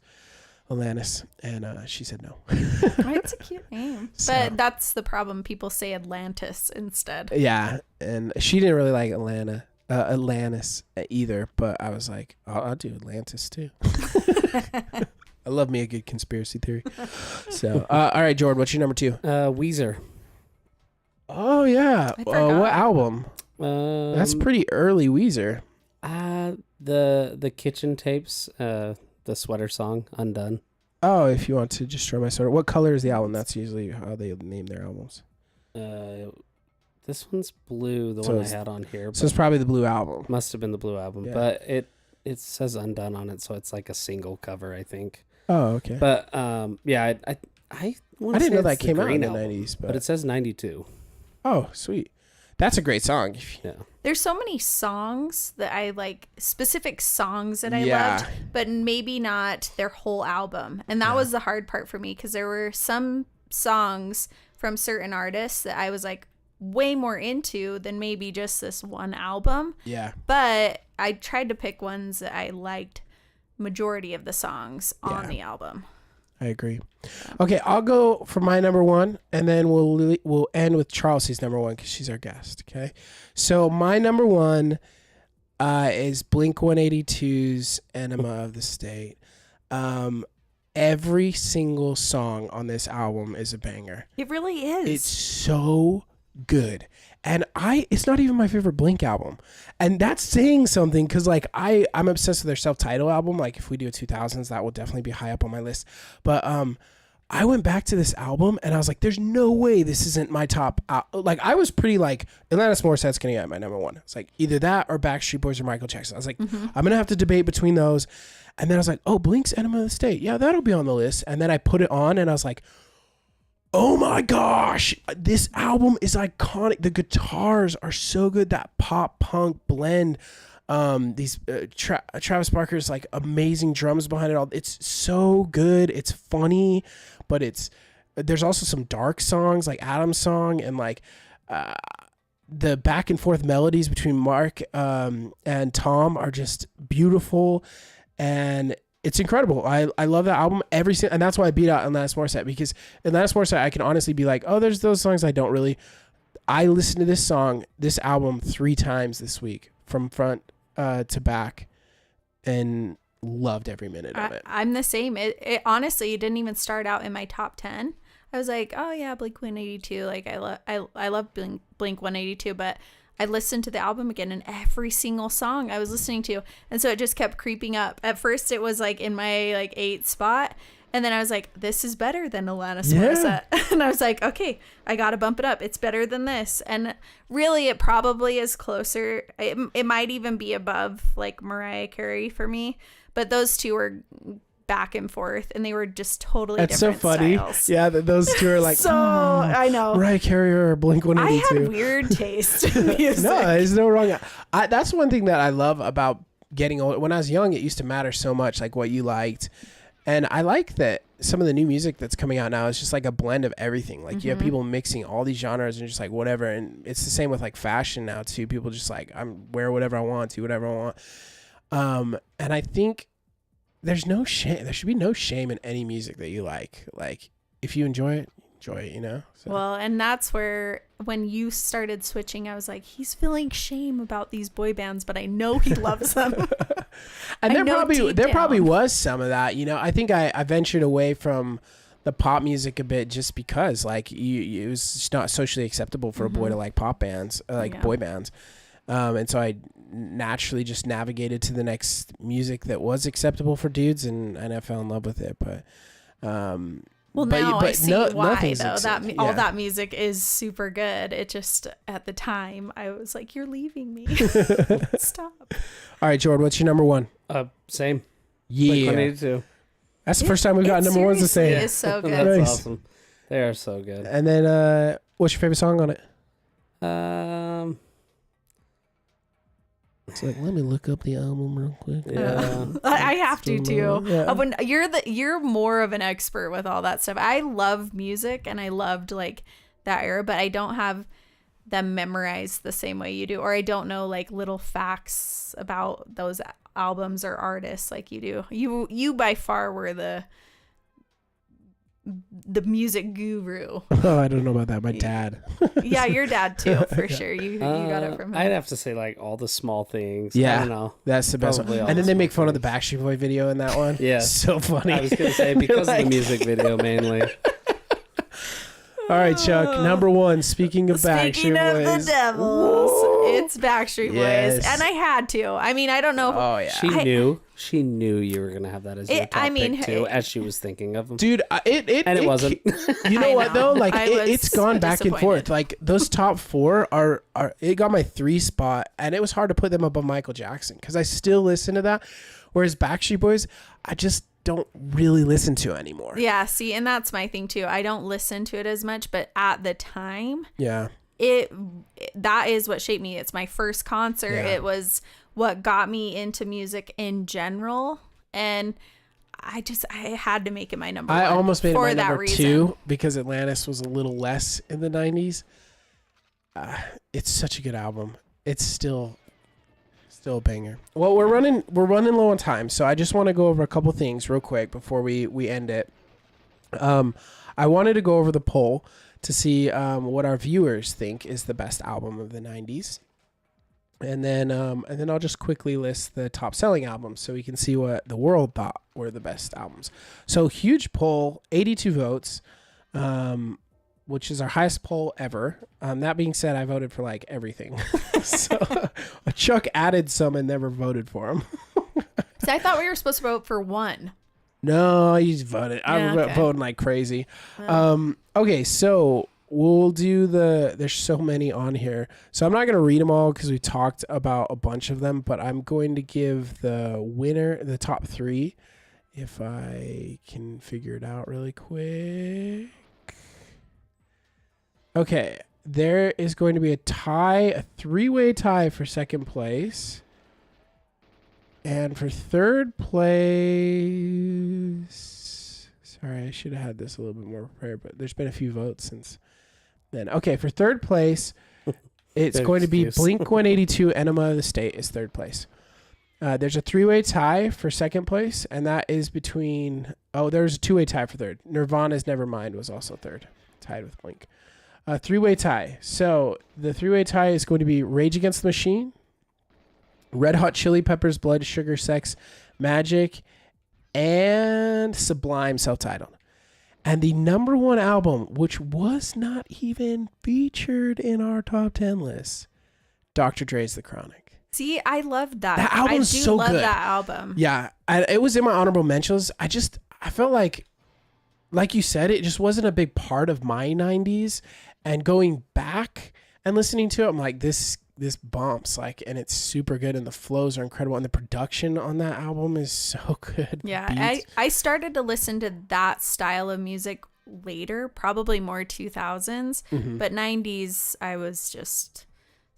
and she said no. It's a cute name. So- But that's the problem. People say Atlantis instead. Yeah, and she didn't really like Atlantis either, but I was like, I'll do Atlantis too. I love me a good conspiracy theory. So, all right, Jordan, what's your number 2? Weezer. Oh yeah, I forgot. what album? That's pretty early Weezer. The kitchen tapes, the sweater song, Undone. Oh, if you want to destroy my soul. What color is the album? That's usually how they name their albums. This one's blue, the So one I it's- had on here. So it's probably the blue album. Must have been the blue album, Yeah. but it says Undone on it, so it's like a single cover, I think. Oh, okay. But yeah, I I didn't know that came out in the 90s, but it says 92. Oh, sweet. That's a great song. Yeah. There's so many songs that I like, specific songs that I Yeah. loved, but maybe not their whole album. And that was the hard part for me because there were some songs from certain artists that I was like way more into than maybe just this one album. Yeah. But I tried to pick ones that I liked majority of the songs on the album. I agree. Okay, I'll go for my number 1, and then we'll end with Charles's number 1 because she's our guest. Okay, so my number 1 is Blink-182's "Enema of the State." Every single song on this album is a banger. It really is. It's so good. And it's not even my favorite Blink album. And that's saying something because like I'm obsessed with their self-titled album. Like if we do a 2000s, that will definitely be high up on my list. But I went back to this album and I was like, there's no way this isn't my top. Like I was pretty like, Alanis Morissette's going to get my number 1. It's like either that or Backstreet Boys or Michael Jackson. I was like, I'm going to have to debate between those. And then I was like, oh, Blink's Enema of the State. Yeah, that'll be on the list. And then I put it on and I was like, oh my gosh, this album is iconic. The guitars are so good. That pop punk blend. These Travis Barker's like amazing drums behind it all. It's so good. It's funny, but there's also some dark songs like Adam's song and like the back and forth melodies between Mark and Tom are just beautiful. And it's incredible. I love that album and that's why I beat out Alanis Morissette, because Alanis Morissette I can honestly be like, oh, there's those songs I don't really. I listened to this album 3 times this week from front to back, and loved every minute of it. I'm the same. It honestly didn't even start out in my top 10. I was like, oh yeah, Blink 182. Like I love Blink 182, but I listened to the album again, and every single song I was listening to, and so it just kept creeping up. At first, it was like in my like 8th spot, and then I was like, this is better than Alanis Morissette, and I was like, okay, I gotta bump it up. It's better than this, and really, it probably is closer. It might even be above like Mariah Carey for me, but those two were back and forth, and they were just totally That's different so funny. styles. Yeah, those two are like, so I know. Mariah Carey or Blink 182. I had weird taste in music. No, there's no wrong. That's one thing that I love about getting old. When I was young, it used to matter so much, like what you liked. And I like that some of the new music that's coming out now is just like a blend of everything. Like you have people mixing all these genres and just like whatever. And it's the same with like fashion now too. People just like, I'm wear whatever I want, do whatever I want. And I think there's no shame. There should be no shame in any music that you like. Like if you enjoy it, you know? So. Well, and that's where when you started switching, I was like, he's feeling shame about these boy bands, but I know he loves them. And there probably was some of that, you know. I think I ventured away from the pop music a bit just because like it was just not socially acceptable for a boy to like pop bands, boy bands. And so I naturally just navigated to the next music that was acceptable for dudes, and I fell in love with it. But I see why though. All that music is super good. It just at the time I was like, "You're leaving me." Stop. All right, Jordan, what's your number one? Same. Yeah. Blink-182. That's the first time we've got number ones the same. It's so good. That's Nice. awesome. They are so good. And then, what's your favorite song on it? It's like, let me look up the album real quick. Yeah. I have to too. Yeah. When you're more of an expert with all that stuff. I love music and I loved like that era, but I don't have them memorized the same way you do, or I don't know like little facts about those albums or artists like you do. You by far were the music guru. Oh, I don't know about that. My dad. Yeah, your dad too, for sure. You got it from him. I'd have to say like all the small things. Yeah, I don't know. That's the best one. Probably all And the then they make small fun of the things. Backstreet Boy video in that one. Yeah. So funny. I was gonna say because of the music video mainly. All right, Chuck. Number one. Speaking of Speaking Backstreet of Boys. the Devils, it's Backstreet Yes. Boys, and I had to. I mean, I don't know. Oh yeah, She knew you were gonna have that as your top pick too, as she was thinking of them. dude. It wasn't. You know what though? Like I it's was gone back and forth. disappointed. Like those top 4 are. It got my 3 spot, and it was hard to put them above Michael Jackson because I still listen to that. Whereas Backstreet Boys, I just don't really listen to anymore. Yeah, see, and that's my thing too. I don't listen to it as much, but at the time, Yeah. that is what shaped me. It's my first concert. Yeah. It was what got me into music in general, and I had to make it my number one. I almost made it for my that number reason. 2 because Atlantis was a little less in the 90s. It's such a good album. It's still a banger. Well, we're running low on time, so I just want to go over a couple things real quick before we end it. I wanted to go over the poll to see what our viewers think is the best album of the 90s. And then I'll just quickly list the top selling albums so we can see what the world thought were the best albums. So huge poll, 82 votes, which is our highest poll ever. That being said, I voted for like everything. So Chuck added some and never voted for them. So I thought we were supposed to vote for one. No, you just voted. I'm voting like crazy. Okay, so we'll do there's so many on here. So I'm not going to read them all because we talked about a bunch of them, but I'm going to give the winner, the top 3, if I can figure it out really quick. Okay, there is going to be a 3-way tie for second place. And for third place, sorry, I should have had this a little bit more prepared, but there's been a few votes since then. Okay, for third place, it's going to be Blink 182 Enema of the State is third place. There's a 3-way tie for second place, and that is between... Oh, there's a 2-way tie for third. Nirvana's Nevermind was also third, tied with Blink. 3-way tie. So the 3-way tie is going to be Rage Against the Machine, Red Hot Chili Peppers, Blood Sugar Sex Magic, and Sublime self-titled. And the number one album, which was not even featured in our top 10 list, Dr. Dre's The Chronic. See, I loved that. That album's I do so love good. that album. Yeah, it was in my honorable mentions. I felt like you said, it just wasn't a big part of my 90s. And going back and listening to it, I'm like, this bumps, like, and it's super good, and the flows are incredible, and the production on that album is so good. Yeah, I started to listen to that style of music later, probably more 2000s, but 90s, I was just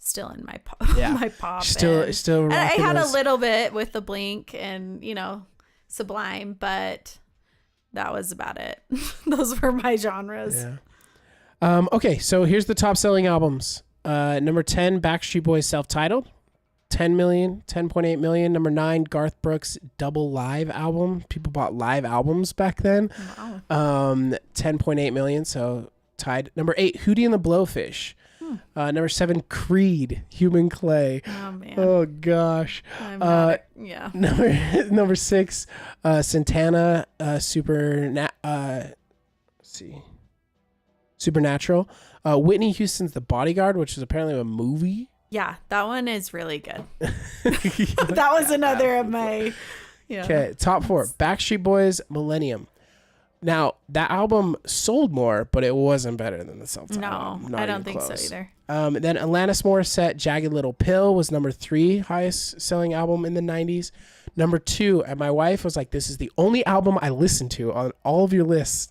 still in my pop. My pop. Still. And I had a little bit with the Blink and Sublime, but that was about it. Those were my genres. Yeah. Okay, so here's the top selling albums. Number 10, Backstreet Boys self-titled, 10 million, 10.8 million. Number 9, Garth Brooks double live album. People bought live albums back then. Wow. 10.8 million, so tied. Number 8, Hootie and the Blowfish. Number 7, Creed, Human Clay. Oh man. Oh gosh. Yeah. Number 6, Santana, Supernatural. Whitney Houston's The Bodyguard, which is apparently a movie. Yeah, that one is really good. That was another of my. Yeah. Okay, top 4, Backstreet Boys, Millennium. Now, that album sold more, but it wasn't better than the self-titled. No, I don't think so either. Then Alanis Morissette, Jagged Little Pill was number 3 highest selling album in the 90s. Number 2, and my wife was like, this is the only album I listened to on all of your lists,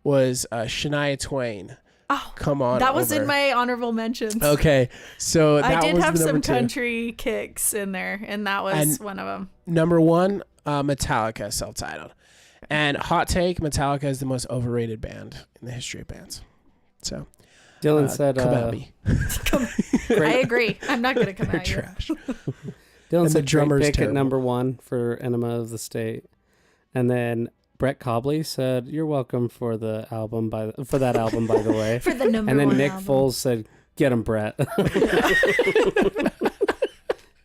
was Shania Twain. Oh, Come On that was Over. in my honorable mentions. Okay, so that I did was have the number some 2. country kicks in there, and that was one of them. Number 1, Metallica, self-titled. And hot take, Metallica is the most overrated band in the history of bands. So Dylan said, come at me. I agree. I'm not going to come They're at you. trash. Dylan And said the drummer's great pick terrible. at number 1 for Enema of the State. And then Brett Cobley said, "You're welcome for that album, by the way." For the number and then one Nick album. Foles said, "Get him, Brett."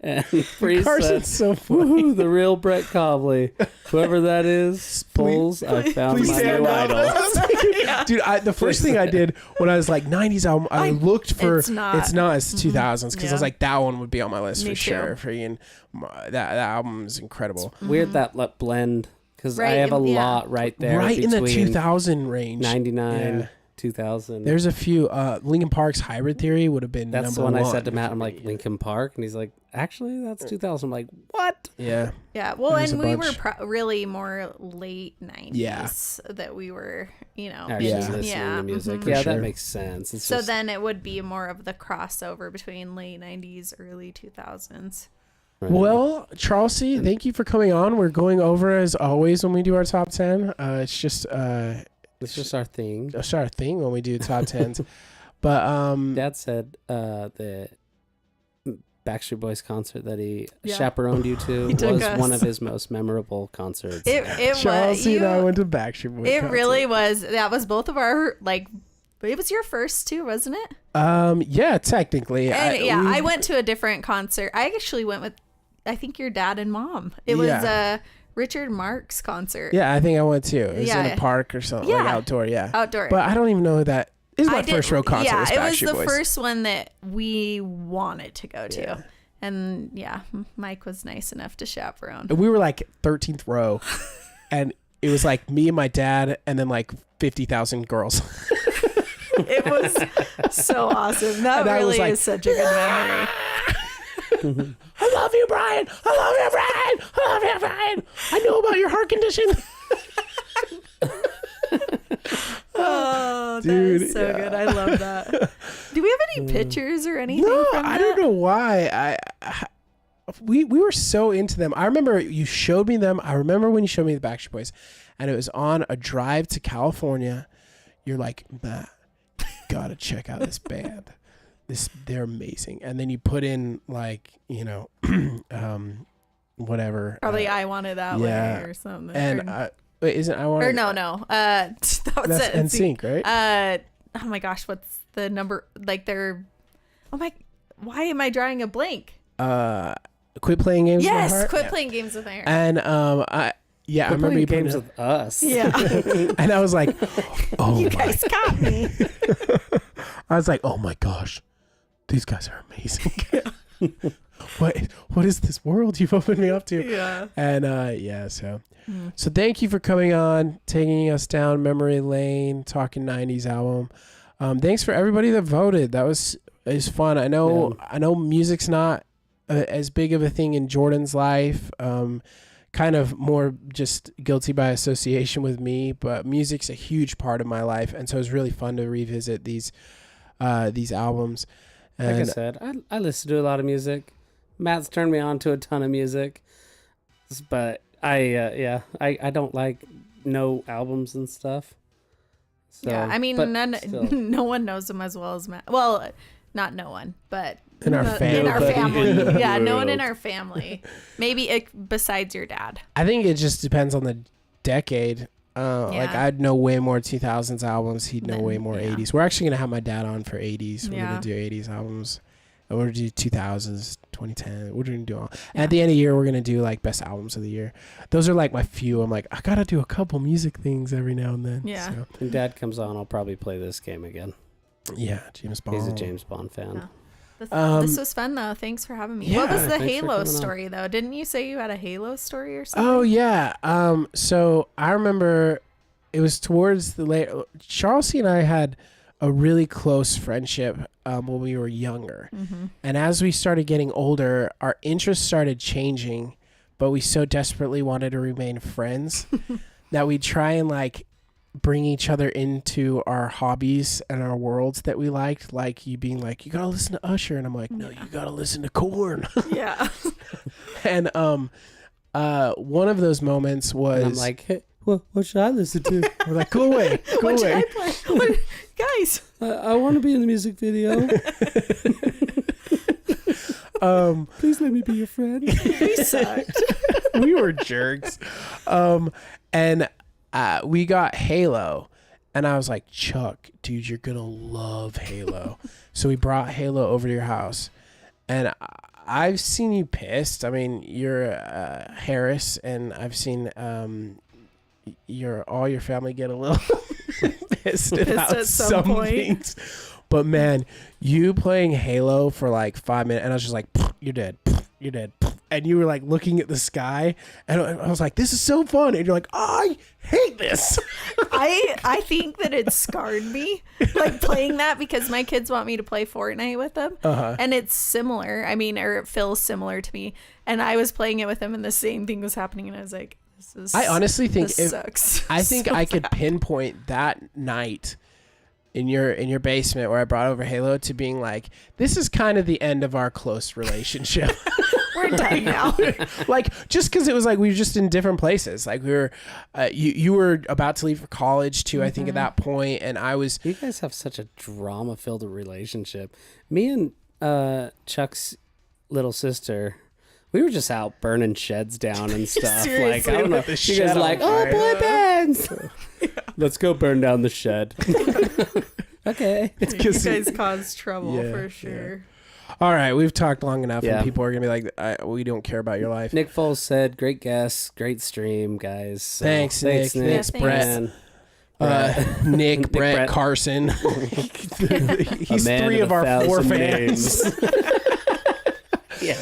And Bree Carson's said, so funny. "Woohoo, the real Brett Cobley. Whoever that is, Foles, I found Please my stand new up. idol." Dude, the first thing I did when I was like 90s album, I looked for It's not. it's 2000s because I was Yeah. like, that one would be on my list Me for too. sure. Freaking that album is incredible. Weird that blend, because I Right, have a yeah. lot right there, Right in the between 2000 range. 99, Yeah. 2000. There's a few. Linkin Park's Hybrid Theory would have been That's number the one I one said to Matt. for I'm me. like, Linkin Park, and he's like, actually, that's 2000. I'm like, what? Yeah. Yeah, well, There's and a we were bunch. really more late 90s Yeah. that we were, Actually Yeah. listening yeah, to music. mhm. Yeah, sure. that makes sense. It's So just, then it would be more of the crossover between late 90s, early 2000s. right. Well, Charles C., thank you for coming on. We're going over as always when we do our top 10. It's just it's just our thing. it's our thing when we do top 10s. But Dad said the Backstreet Boys concert that he Yeah. chaperoned you to He took was us. one of his most memorable concerts. It Charles was C. and I went to Backstreet Boys. It concert. really was. That was both of our it was your first too, wasn't it? Yeah, technically. And I went to a different concert. I actually went with, I think, your dad and mom. It was Yeah. a Richard Marx concert. Yeah, I think I went too. It was in Yeah. a park or something, like Yeah. outdoor. Yeah, Outdoor. But I don't even know that is my I did- first row concert. Yeah, was it was Backstreet the Boys. first one that we wanted to go to. Yeah. And yeah, Mike was nice enough to chaperone. And we were like 13th row, and it was like me and my dad, and then like 50,000 girls. It was so awesome. That And I was really like, is such a good memory. I love you, Brian. I love you, Brian. I love you, Brian. I know about your heart condition. Oh, Dude, that is so yeah. good. I love that. Do we have any pictures or anything No, from I that? don't know why. We were so into them. I remember you showed me them. I remember when you showed me the Backstreet Boys, and it was on a drive to California. You're like, Matt, you gotta check out this band. They're amazing. And then you put in like, whatever. Probably I Want It That yeah. Way or something. And wait, isn't I Want or It? no. That was That's it. NSYNC, right? Oh my gosh, what's the number? Like they're. Oh my. Why am I drawing a blank? Quit Playing Games with My Yes, Heart. Quit Playing Games with My Heart. And I remember you games putting with us. Yeah. and I was like, oh You my. guys got me. I was like, oh my gosh, these guys are amazing. What is this world you've opened me up to? Yeah. And so thank you for coming on, taking us down memory lane, talking 90s album. Thanks for everybody that voted. That was fun. I know music's not as big of a thing in Jordan's life. Kind of more just guilty by association with me, but music's a huge part of my life, and so it's really fun to revisit these albums. And Like I said, I listen to a lot of music. Matt's turned me on to a ton of music, but I don't like no albums and stuff. So, yeah, I mean, no one knows them as well as Matt. Well, not no one, but in our family. In our family. In Yeah, the no one in world. our family. Maybe besides your dad. I think it just depends on the decade. Like Yeah. I'd know way more 2000s albums. He'd know Then, way more yeah. 80s. We're actually gonna have my dad on for 80s. We're Yeah. gonna do 80s albums. And we're gonna do 2000s, 2010. We're gonna do all. Yeah. At the end of the year, we're gonna do like best albums of the year. Those are like my few. I'm like, I gotta do a couple music things every now and then. Yeah. So, When Dad comes on, I'll probably play this game again. yeah. James Bond. He's a James Bond fan. Yeah. This Um, was fun though. Thanks for having me. yeah, What was the thanks for Halo coming on. story though? Didn't you say you had a Halo story or something? Oh yeah. So I remember it was towards the late. Charles and I had a really close friendship when we were younger, and as we started getting older, our interests started changing, but we so desperately wanted to remain friends that we try and like bring each other into our hobbies and our worlds that we liked. Like you being like, you gotta listen to Usher, and I'm like, no, you gotta listen to Korn. Yeah. And one of those moments was And I'm like, hey, what should I listen to? we're like, go away, go What should away. I play? What, guys. I want to be in the music video. Please let me be your friend. We sucked. We were jerks. And we got Halo, and I was like, Chuck, dude, you're gonna love Halo. So we brought Halo over to your house, and I've seen you pissed. I mean, you're Harris, and I've seen all your family get a little pissed about at some some point. things. But man, you playing Halo for like 5 minutes, and I was just like, you're dead. You're dead. And you were like looking at the sky, and I was like, this is so fun. And you're like, I hate this. I think that it scarred me, like playing that, because my kids want me to play Fortnite with them, and it's similar. I mean, or it feels similar to me. And I was playing it with them, and the same thing was happening, and I was like, "This is." I honestly think this sucks. I think so I could bad. pinpoint that night in your basement where I brought over Halo to being like, this is kind of the end of our close relationship. We're done now. Like, just because it was like we were just in different places. Like we were, you were about to leave for college too, I think, at that point, and I was. You guys have such a drama-filled relationship. Me and Chuck's little sister, we were just out burning sheds down and stuff. Seriously, like, I don't know. with the You shed guys on like, fire. oh, boy bands. Let's go burn down the shed. Okay. It's You because guys caused trouble Yeah, for sure. all right, we've talked long enough, Yeah. and people are gonna be like, we don't care about your life. Nick Foles said, great guest, great stream, guys. So, Thanks, Nick. Thanks, Yeah, Brett. Man. Nick, Brett, Brett. Carson. He's A man 3 of our 4 1,000 fans. names. Yeah.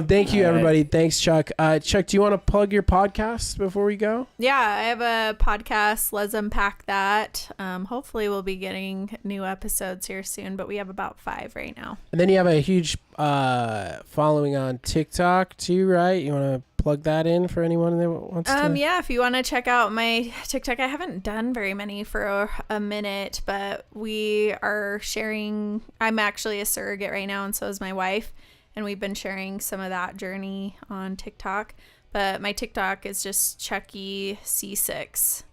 Thank you, All right. everybody. Thanks, Chuck. Chuck, do you want to plug your podcast before we go? Yeah, I have a podcast. Let's unpack that. Hopefully, we'll be getting new episodes here soon, but we have about 5 right now. And then you have a huge following on TikTok too, right? You want to plug that in for anyone that wants to? Yeah, if you want to check out my TikTok, I haven't done very many for a minute, but we are sharing. I'm actually a surrogate right now, and so is my wife, and we've been sharing some of that journey on TikTok. But my TikTok is just Chucky C6.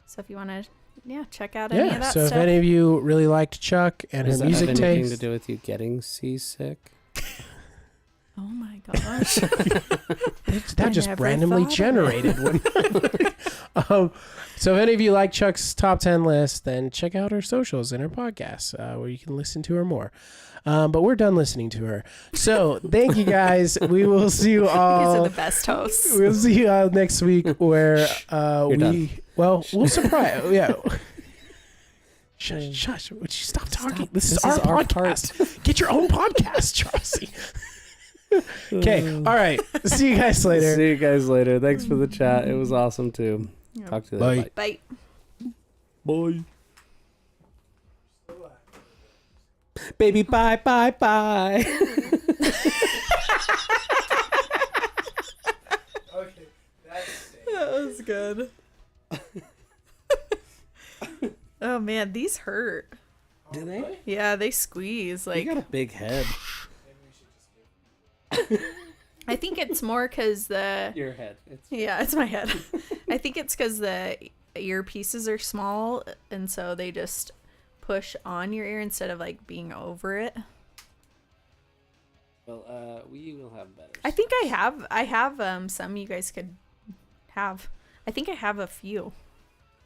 So if you want to, check out any of that so stuff. if any of you really liked Chuck and Does his that music have anything taste, to do with you getting seasick? Oh my gosh. that just never randomly thought of generated one. So if any of you like Chuck's top 10 list, then check out her socials and her podcast where you can listen to her more. But we're done listening to her. So thank you guys. We will see you You guys all. are the best hosts. We'll see you all next week where done. we'll surprise. Yeah. Shush. Would you stop talking? This is our podcast. Get your own podcast, Chauncey. Okay. All right. See you guys later. See you guys later. Thanks for the chat. It was awesome too. Yeah. Talk to you later. Bye. Bye. Baby, bye. Okay. That was good. Oh man, these hurt. Do they? Yeah, they squeeze. Like, You got a big head. I think it's more because Your head. it's my head. I think it's because the earpieces are small, and so they just push on your ear instead of like being over it. Well, we will have better. I think I have some you guys could have. I think I have a few.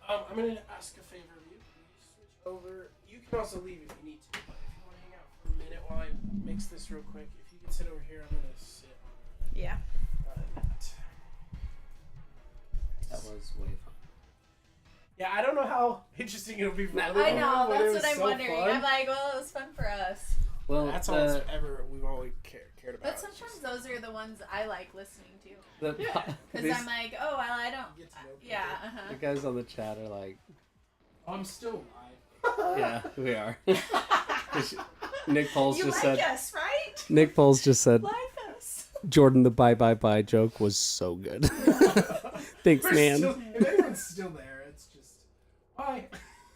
I'm gonna ask a favor of you. Please switch over. You can also leave if you need to. But if you want to hang out for a minute while I mix this real quick, if you can sit over here, I'm gonna sit on Yeah. that. That was way fun. Yeah, I don't know how interesting it'll be for other I people, know, but it that's was what I'm so wondering. fun. I'm like, well, it was fun for us. Well, That's all it's ever we've always cared about. But sometimes those are the ones I like listening to. Because Because I'm like, oh, well, I don't. Get to know people. Yeah, the guys on the chat are like, I'm still live. yeah, we are. Nick Poles You just like said. us, right? Nick Poles just said. Like us. Jordan, the bye joke was so good. Thanks, man. If anyone's still there.